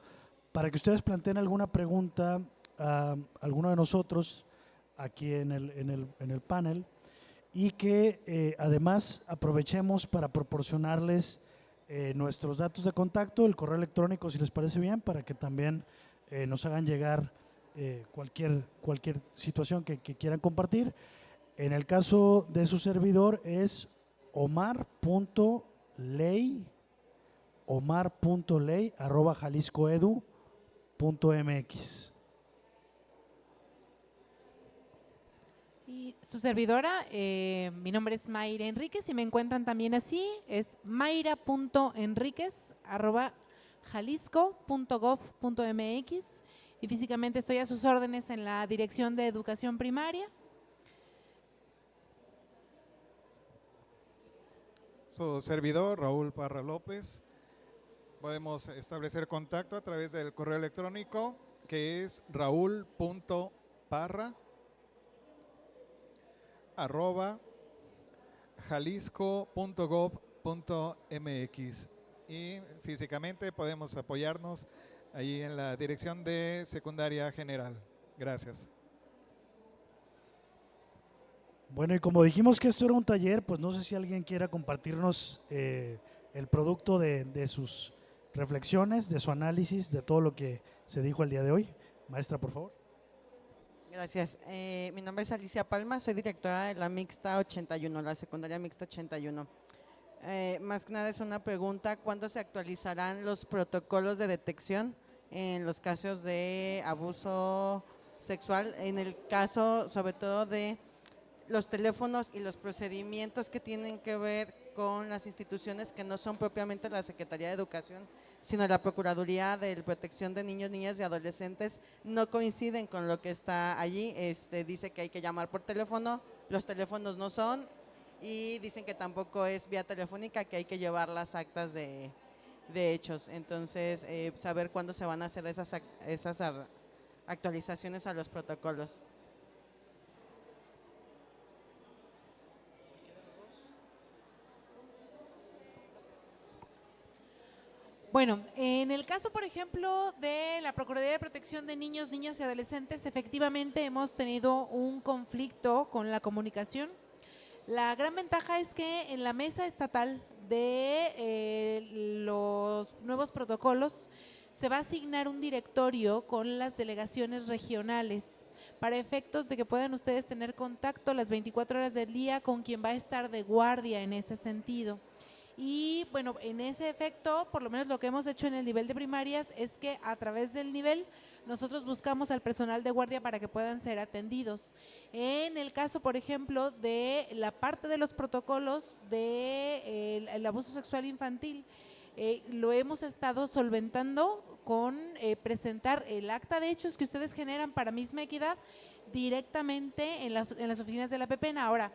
para que ustedes planteen alguna pregunta a alguno de nosotros aquí en el panel, y que además aprovechemos para proporcionarles nuestros datos de contacto, el correo electrónico, si les parece bien, para que también nos hagan llegar cualquier situación que quieran compartir. En el caso de su servidor es omar.ley@jaliscoedu.mx. Y su servidora, mi nombre es Mayra Enríquez y me encuentran también así, es mayra.enriquez@jalisco.gov.mx, y físicamente estoy a sus órdenes en la Dirección de Educación Primaria. Su servidor, Raúl Parra López. Podemos establecer contacto a través del correo electrónico, que es raúl.parra@jalisco.gov.mx, y físicamente podemos apoyarnos ahí en la Dirección de Secundaria General. Gracias. Bueno, y como dijimos que esto era un taller, pues no sé si alguien quiera compartirnos el producto de sus reflexiones, de su análisis, de todo lo que se dijo el día de hoy. Maestra, por favor. Gracias. Mi nombre es Alicia Palma, soy directora de la Mixta 81, la secundaria Mixta 81. Más que nada es una pregunta: ¿cuándo se actualizarán los protocolos de detección en los casos de abuso sexual, en el caso sobre todo de los teléfonos y los procedimientos que tienen que ver con las instituciones que no son propiamente la Secretaría de Educación, sino la Procuraduría de Protección de Niños, Niñas y Adolescentes, no coinciden con lo que está allí. Dice que hay que llamar por teléfono, los teléfonos no son, y dicen que tampoco es vía telefónica, que hay que llevar las actas de hechos. Entonces, saber cuándo se van a hacer esas actualizaciones a los protocolos. Bueno, en el caso, por ejemplo, de la Procuraduría de Protección de Niños, Niñas y Adolescentes, efectivamente hemos tenido un conflicto con la comunicación. La gran ventaja es que en la mesa estatal de los nuevos protocolos se va a asignar un directorio con las delegaciones regionales para efectos de que puedan ustedes tener contacto las 24 horas del día con quien va a estar de guardia en ese sentido. Y bueno, en ese efecto, por lo menos lo que hemos hecho en el nivel de primarias es que a través del nivel nosotros buscamos al personal de guardia para que puedan ser atendidos. En el caso, por ejemplo, de la parte de los protocolos de el abuso sexual infantil, lo hemos estado solventando con presentar el acta de hechos que ustedes generan para Misma Equidad directamente en las oficinas de la PEPENA. Ahora,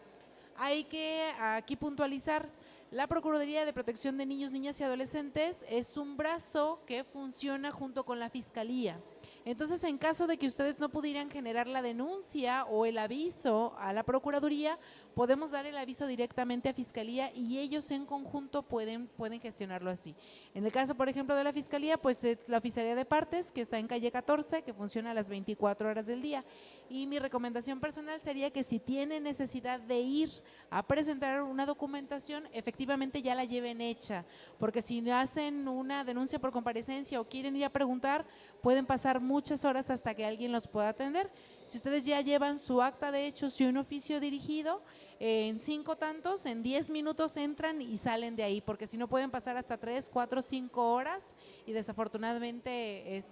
hay que aquí puntualizar, la Procuraduría de Protección de Niños, Niñas y Adolescentes es un brazo que funciona junto con la Fiscalía. Entonces, en caso de que ustedes no pudieran generar la denuncia o el aviso a la Procuraduría, podemos dar el aviso directamente a Fiscalía y ellos en conjunto pueden gestionarlo así. En el caso, por ejemplo, de la Fiscalía, pues es la Oficialía de Partes, que está en calle 14, que funciona a las 24 horas del día. Y mi recomendación personal sería que si tienen necesidad de ir a presentar una documentación, efectivamente ya la lleven hecha, porque si hacen una denuncia por comparecencia o quieren ir a preguntar, pueden pasar muchas horas hasta que alguien los pueda atender. Si ustedes ya llevan su acta de hechos y un oficio dirigido, en 5 tantos, en 10 minutos entran y salen de ahí, porque si no pueden pasar hasta 3, 4, 5 horas y desafortunadamente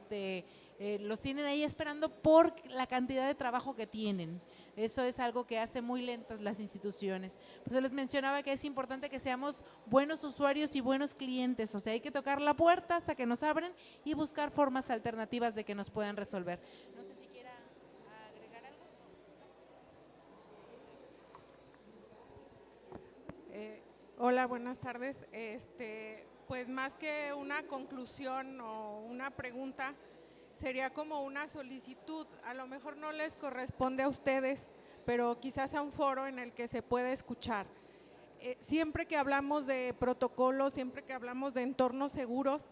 los tienen ahí esperando por la cantidad de trabajo que tienen. Eso es algo que hace muy lentas las instituciones. Pues yo les mencionaba que es importante que seamos buenos usuarios y buenos clientes, o sea, hay que tocar la puerta hasta que nos abren y buscar formas alternativas de que nos puedan resolver. No sé si quiera agregar algo. Hola, buenas tardes. Pues más que una conclusión o una pregunta, sería como una solicitud. A lo mejor no les corresponde a ustedes, pero quizás a un foro en el que se pueda escuchar. Siempre que hablamos de protocolos, siempre que hablamos de entornos seguros,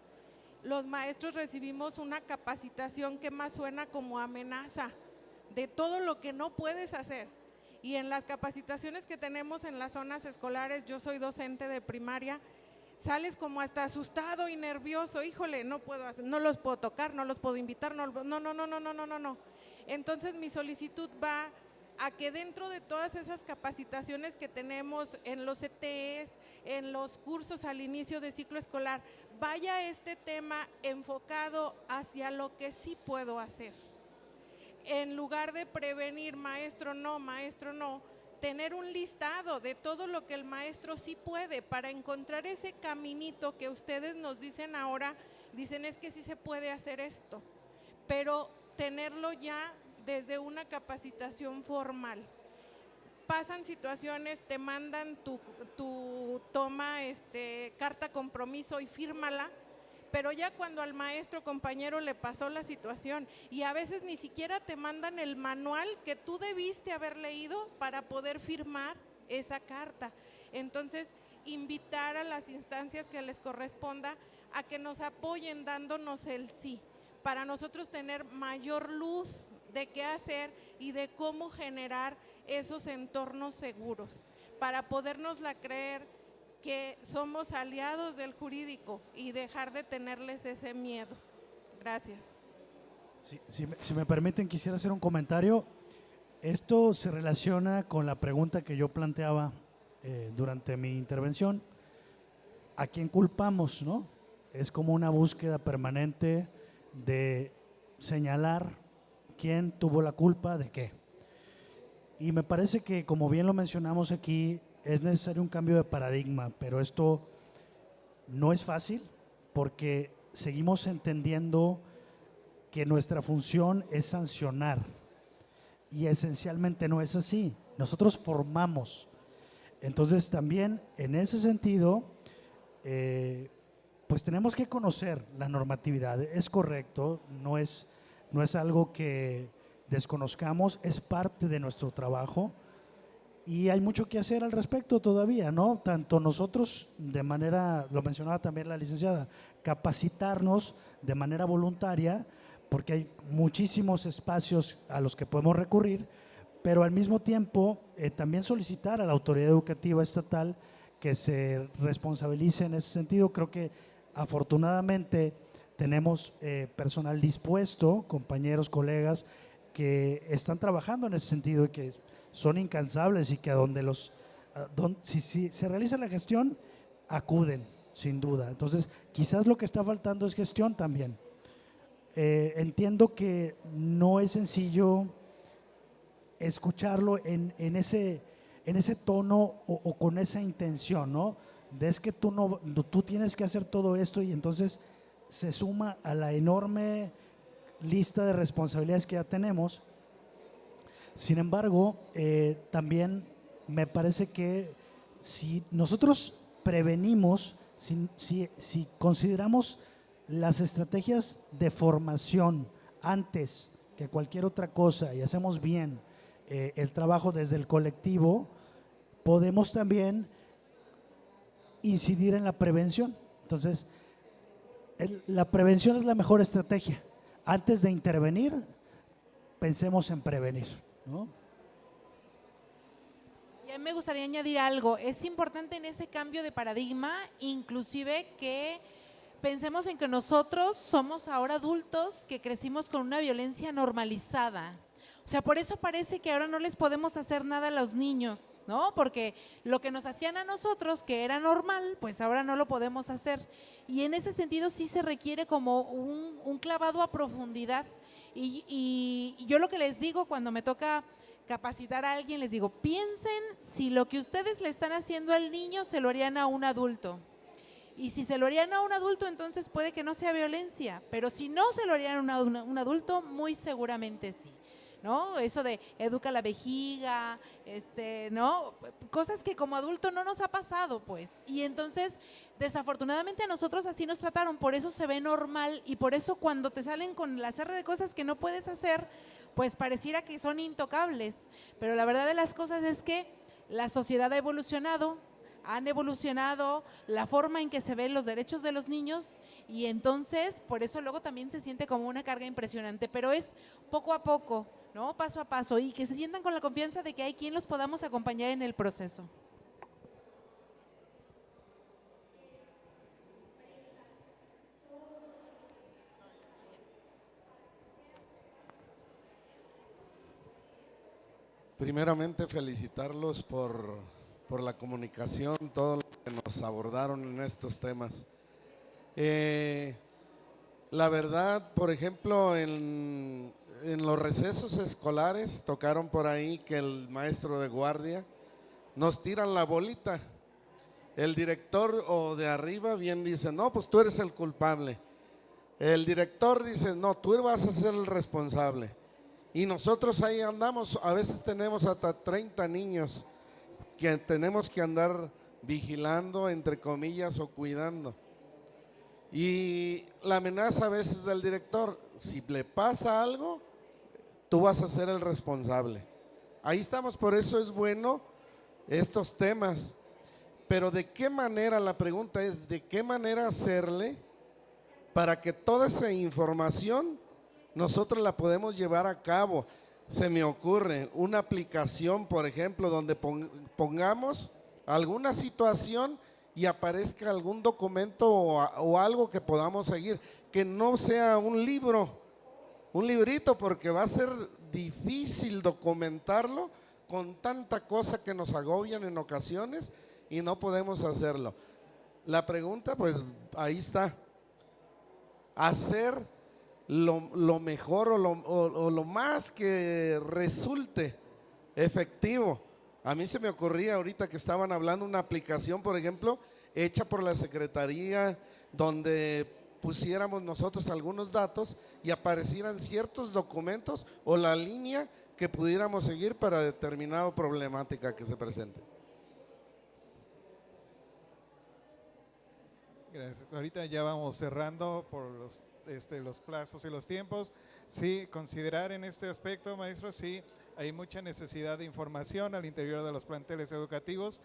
los maestros recibimos una capacitación que más suena como amenaza de todo lo que no puedes hacer. Y en las capacitaciones que tenemos en las zonas escolares, yo soy docente de primaria, sales como hasta asustado y nervioso, híjole, no los puedo tocar, no los puedo invitar, no. Entonces mi solicitud va a que dentro de todas esas capacitaciones que tenemos en los CTEs, en los cursos al inicio de ciclo escolar, vaya este tema enfocado hacia lo que sí puedo hacer. En lugar de prevenir maestro no, tener un listado de todo lo que el maestro sí puede para encontrar ese caminito que ustedes nos dicen ahora, dicen es que sí se puede hacer esto, pero tenerlo ya desde una capacitación formal. Pasan situaciones, te mandan tu toma, carta compromiso y fírmala, pero ya cuando al maestro compañero le pasó la situación y a veces ni siquiera te mandan el manual que tú debiste haber leído para poder firmar esa carta. Entonces, invitar a las instancias que les corresponda a que nos apoyen dándonos el sí, para nosotros tener mayor luz de qué hacer y de cómo generar esos entornos seguros, para podernosla creer que somos aliados del jurídico y dejar de tenerles ese miedo. Gracias. Si me permiten, quisiera hacer un comentario. Esto se relaciona con la pregunta que yo planteaba durante mi intervención. ¿A quién culpamos, no? Es como una búsqueda permanente de señalar quién tuvo la culpa de qué. Y me parece que, como bien lo mencionamos aquí, es necesario un cambio de paradigma, pero esto no es fácil porque seguimos entendiendo que nuestra función es sancionar y esencialmente no es así. Nosotros formamos. Entonces también en ese sentido, pues tenemos que conocer la normatividad. Es correcto, no es algo que desconozcamos, es parte de nuestro trabajo y hay mucho que hacer al respecto todavía, ¿no? Tanto nosotros de manera, lo mencionaba también la licenciada, capacitarnos de manera voluntaria, porque hay muchísimos espacios a los que podemos recurrir, pero al mismo tiempo también solicitar a la autoridad educativa estatal que se responsabilice en ese sentido. Creo que afortunadamente tenemos personal dispuesto, compañeros, colegas, que están trabajando en ese sentido y que son incansables y que si se realiza la gestión, acuden, sin duda. Entonces, quizás lo que está faltando es gestión también. Entiendo que no es sencillo escucharlo en ese tono o con esa intención, ¿no? De es que tú tienes que hacer todo esto y entonces se suma a la enorme lista de responsabilidades que ya tenemos. Sin embargo, también me parece que si nosotros prevenimos, si consideramos las estrategias de formación antes que cualquier otra cosa y hacemos bien el trabajo desde el colectivo, podemos también incidir en la prevención. Entonces, la prevención es la mejor estrategia. Antes de intervenir, pensemos en prevenir, ¿no? Y a mí me gustaría añadir algo. Es importante en ese cambio de paradigma, inclusive que pensemos en que nosotros somos ahora adultos que crecimos con una violencia normalizada. O sea, por eso parece que ahora no les podemos hacer nada a los niños, ¿no? Porque lo que nos hacían a nosotros, que era normal, pues ahora no lo podemos hacer. Y en ese sentido sí se requiere como un clavado a profundidad. Y yo lo que les digo cuando me toca capacitar a alguien, les digo, piensen si lo que ustedes le están haciendo al niño se lo harían a un adulto. Y si se lo harían a un adulto, entonces puede que no sea violencia, pero si no se lo harían a un adulto, muy seguramente sí. ¿No? Eso de educa la vejiga, ¿no? Cosas que como adulto no nos ha pasado, pues. Y entonces, desafortunadamente a nosotros así nos trataron, por eso se ve normal y por eso cuando te salen con la serie de cosas que no puedes hacer, pues pareciera que son intocables. Pero la verdad de las cosas es que la sociedad ha evolucionado, han evolucionado la forma en que se ven los derechos de los niños y entonces por eso luego también se siente como una carga impresionante, pero es poco a poco, ¿no? Paso a paso y que se sientan con la confianza de que hay quien los podamos acompañar en el proceso. Primeramente felicitarlos por la comunicación, todo lo que nos abordaron en estos temas. La verdad, por ejemplo, en los recesos escolares tocaron por ahí que el maestro de guardia nos tiran la bolita. El director o de arriba bien dice, no, pues tú eres el culpable. El director dice, no, tú vas a ser el responsable. Y nosotros ahí andamos, a veces tenemos hasta 30 niños que tenemos que andar vigilando, entre comillas, o cuidando. Y la amenaza a veces del director, si le pasa algo, tú vas a ser el responsable. Ahí estamos, por eso es bueno estos temas. Pero ¿de qué manera? La pregunta es, ¿de qué manera hacerle para que toda esa información nosotros la podemos llevar a cabo? Se me ocurre una aplicación, por ejemplo, donde pongamos alguna situación y aparezca algún documento o algo que podamos seguir, que no sea un libro, un librito, porque va a ser difícil documentarlo con tanta cosa que nos agobian en ocasiones y no podemos hacerlo. La pregunta, pues ahí está, hacer lo mejor o lo más que resulte efectivo. A mí se me ocurría ahorita que estaban hablando una aplicación, por ejemplo, hecha por la Secretaría, donde pusiéramos nosotros algunos datos y aparecieran ciertos documentos o la línea que pudiéramos seguir para determinada problemática que se presente. Gracias. Ahorita ya vamos cerrando por los plazos y los tiempos. Sí, considerar en este aspecto, maestro, sí, hay mucha necesidad de información al interior de los planteles educativos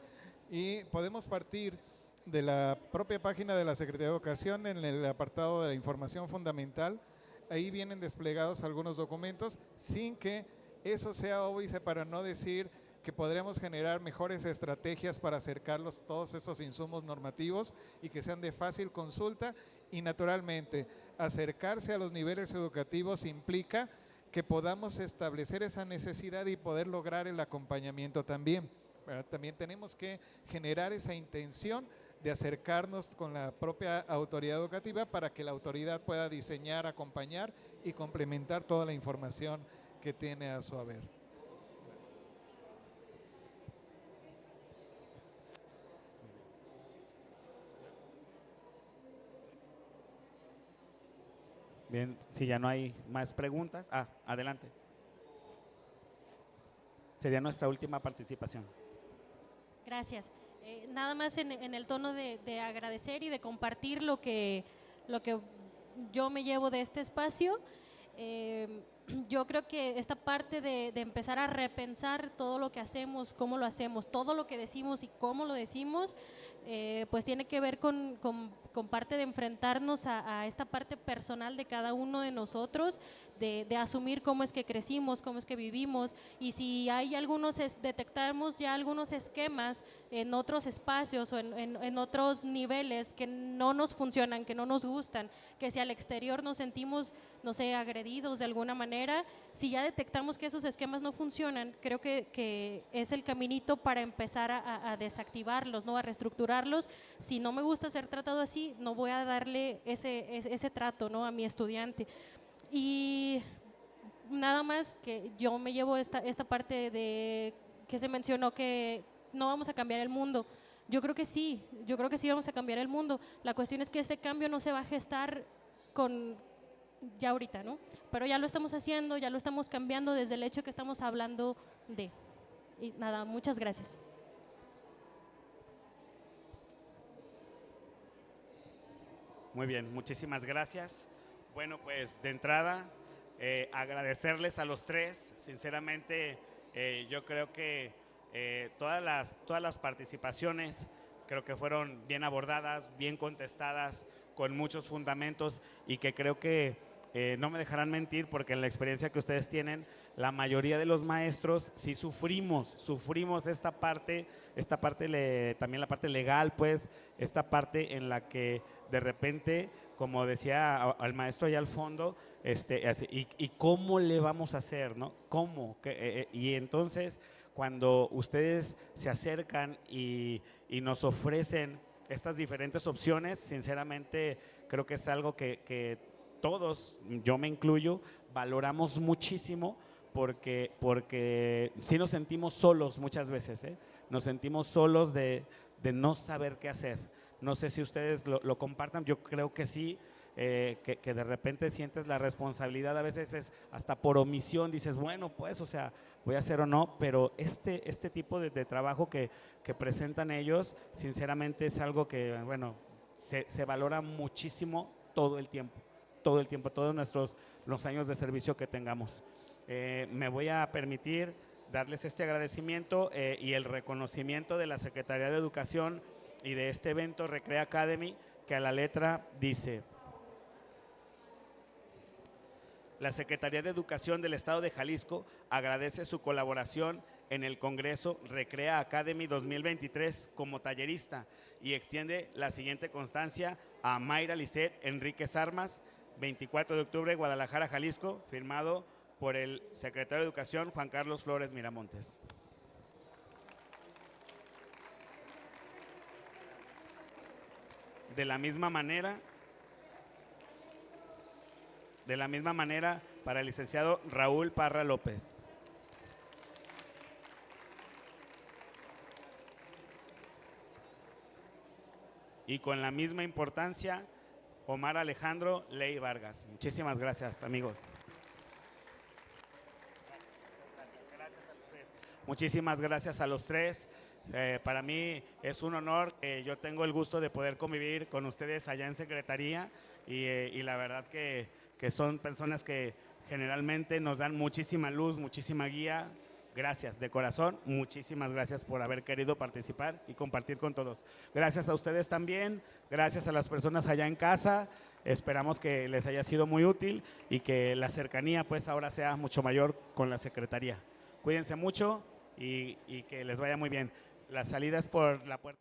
y podemos partir de la propia página de la Secretaría de Educación en el apartado de la información fundamental. Ahí vienen desplegados algunos documentos sin que eso sea óbice, para no decir que podremos generar mejores estrategias para acercarlos todos esos insumos normativos y que sean de fácil consulta. Y naturalmente, acercarse a los niveles educativos implica que podamos establecer esa necesidad y poder lograr el acompañamiento también, ¿verdad? También tenemos que generar esa intención de acercarnos con la propia autoridad educativa para que la autoridad pueda diseñar, acompañar y complementar toda la información que tiene a su haber. Bien, si ya no hay más preguntas, adelante. Sería nuestra última participación. Gracias. Nada más en el tono de agradecer y de compartir lo que yo me llevo de este espacio. Yo creo que esta parte de empezar a repensar todo lo que hacemos, cómo lo hacemos, todo lo que decimos y cómo lo decimos, pues tiene que ver con parte de enfrentarnos a esta parte personal de cada uno de nosotros, de asumir cómo es que crecimos, cómo es que vivimos, y si hay detectamos ya algunos esquemas en otros espacios o en otros niveles que no nos funcionan, que no nos gustan, que si al exterior nos sentimos, no sé, agredidos de alguna manera, si ya detectamos que esos esquemas no funcionan, creo que es el caminito para empezar a desactivarlos, ¿no? A reestructurarlos. Si no me gusta ser tratado así, no voy a darle ese trato, ¿no? A mi estudiante. Y nada más, que yo me llevo esta parte de que se mencionó que no vamos a cambiar el mundo. Yo creo que sí vamos a cambiar el mundo. La cuestión es que este cambio no se va a gestar ya ahorita, ¿no? Pero ya lo estamos haciendo, ya lo estamos cambiando desde el hecho que estamos hablando de. Y nada, muchas gracias. Muy bien, muchísimas gracias. Bueno, pues de entrada, agradecerles a los tres. Sinceramente, yo creo que todas las participaciones creo que fueron bien abordadas, bien contestadas, con muchos fundamentos, y que creo que no me dejarán mentir, porque en la experiencia que ustedes tienen, la mayoría de los maestros sí sufrimos esta parte también la parte legal, pues, esta parte en la que de repente, como decía al maestro allá al fondo, y cómo le vamos a hacer, ¿no? ¿Cómo? Y entonces, cuando ustedes se acercan y nos ofrecen estas diferentes opciones, sinceramente creo que es algo que todos, yo me incluyo, valoramos muchísimo, porque sí nos sentimos solos muchas veces, nos sentimos solos de no saber qué hacer. No sé si ustedes lo compartan, yo creo que sí, que de repente sientes la responsabilidad, a veces es hasta por omisión, dices, bueno, pues, o sea, voy a hacer o no, pero este tipo de trabajo que presentan ellos, sinceramente es algo que, bueno, se valora muchísimo todo el tiempo, todos los años de servicio que tengamos. Me voy a permitir darles este agradecimiento y el reconocimiento de la Secretaría de Educación y de este evento Recrea Academy, que a la letra dice: la Secretaría de Educación del Estado de Jalisco agradece su colaboración en el Congreso Recrea Academy 2023 como tallerista, y extiende la siguiente constancia a Mayra Lisset Enríquez Armas, 24 de octubre, Guadalajara, Jalisco, firmado por el secretario de Educación, Juan Carlos Flores Miramontes. De la misma manera, De la misma manera, para el licenciado Raúl Parra López. Y con la misma importancia, Omar Alejandro Ley Vargas. Muchísimas gracias, amigos. Muchísimas gracias a los tres. Para mí es un honor que yo tengo el gusto de poder convivir con ustedes allá en Secretaría y la verdad que son personas que generalmente nos dan muchísima luz, muchísima guía. Gracias, de corazón, muchísimas gracias por haber querido participar y compartir con todos. Gracias a ustedes también, gracias a las personas allá en casa. Esperamos que les haya sido muy útil y que la cercanía pues ahora sea mucho mayor con la Secretaría. Cuídense mucho y que les vaya muy bien. La salida es por la puerta.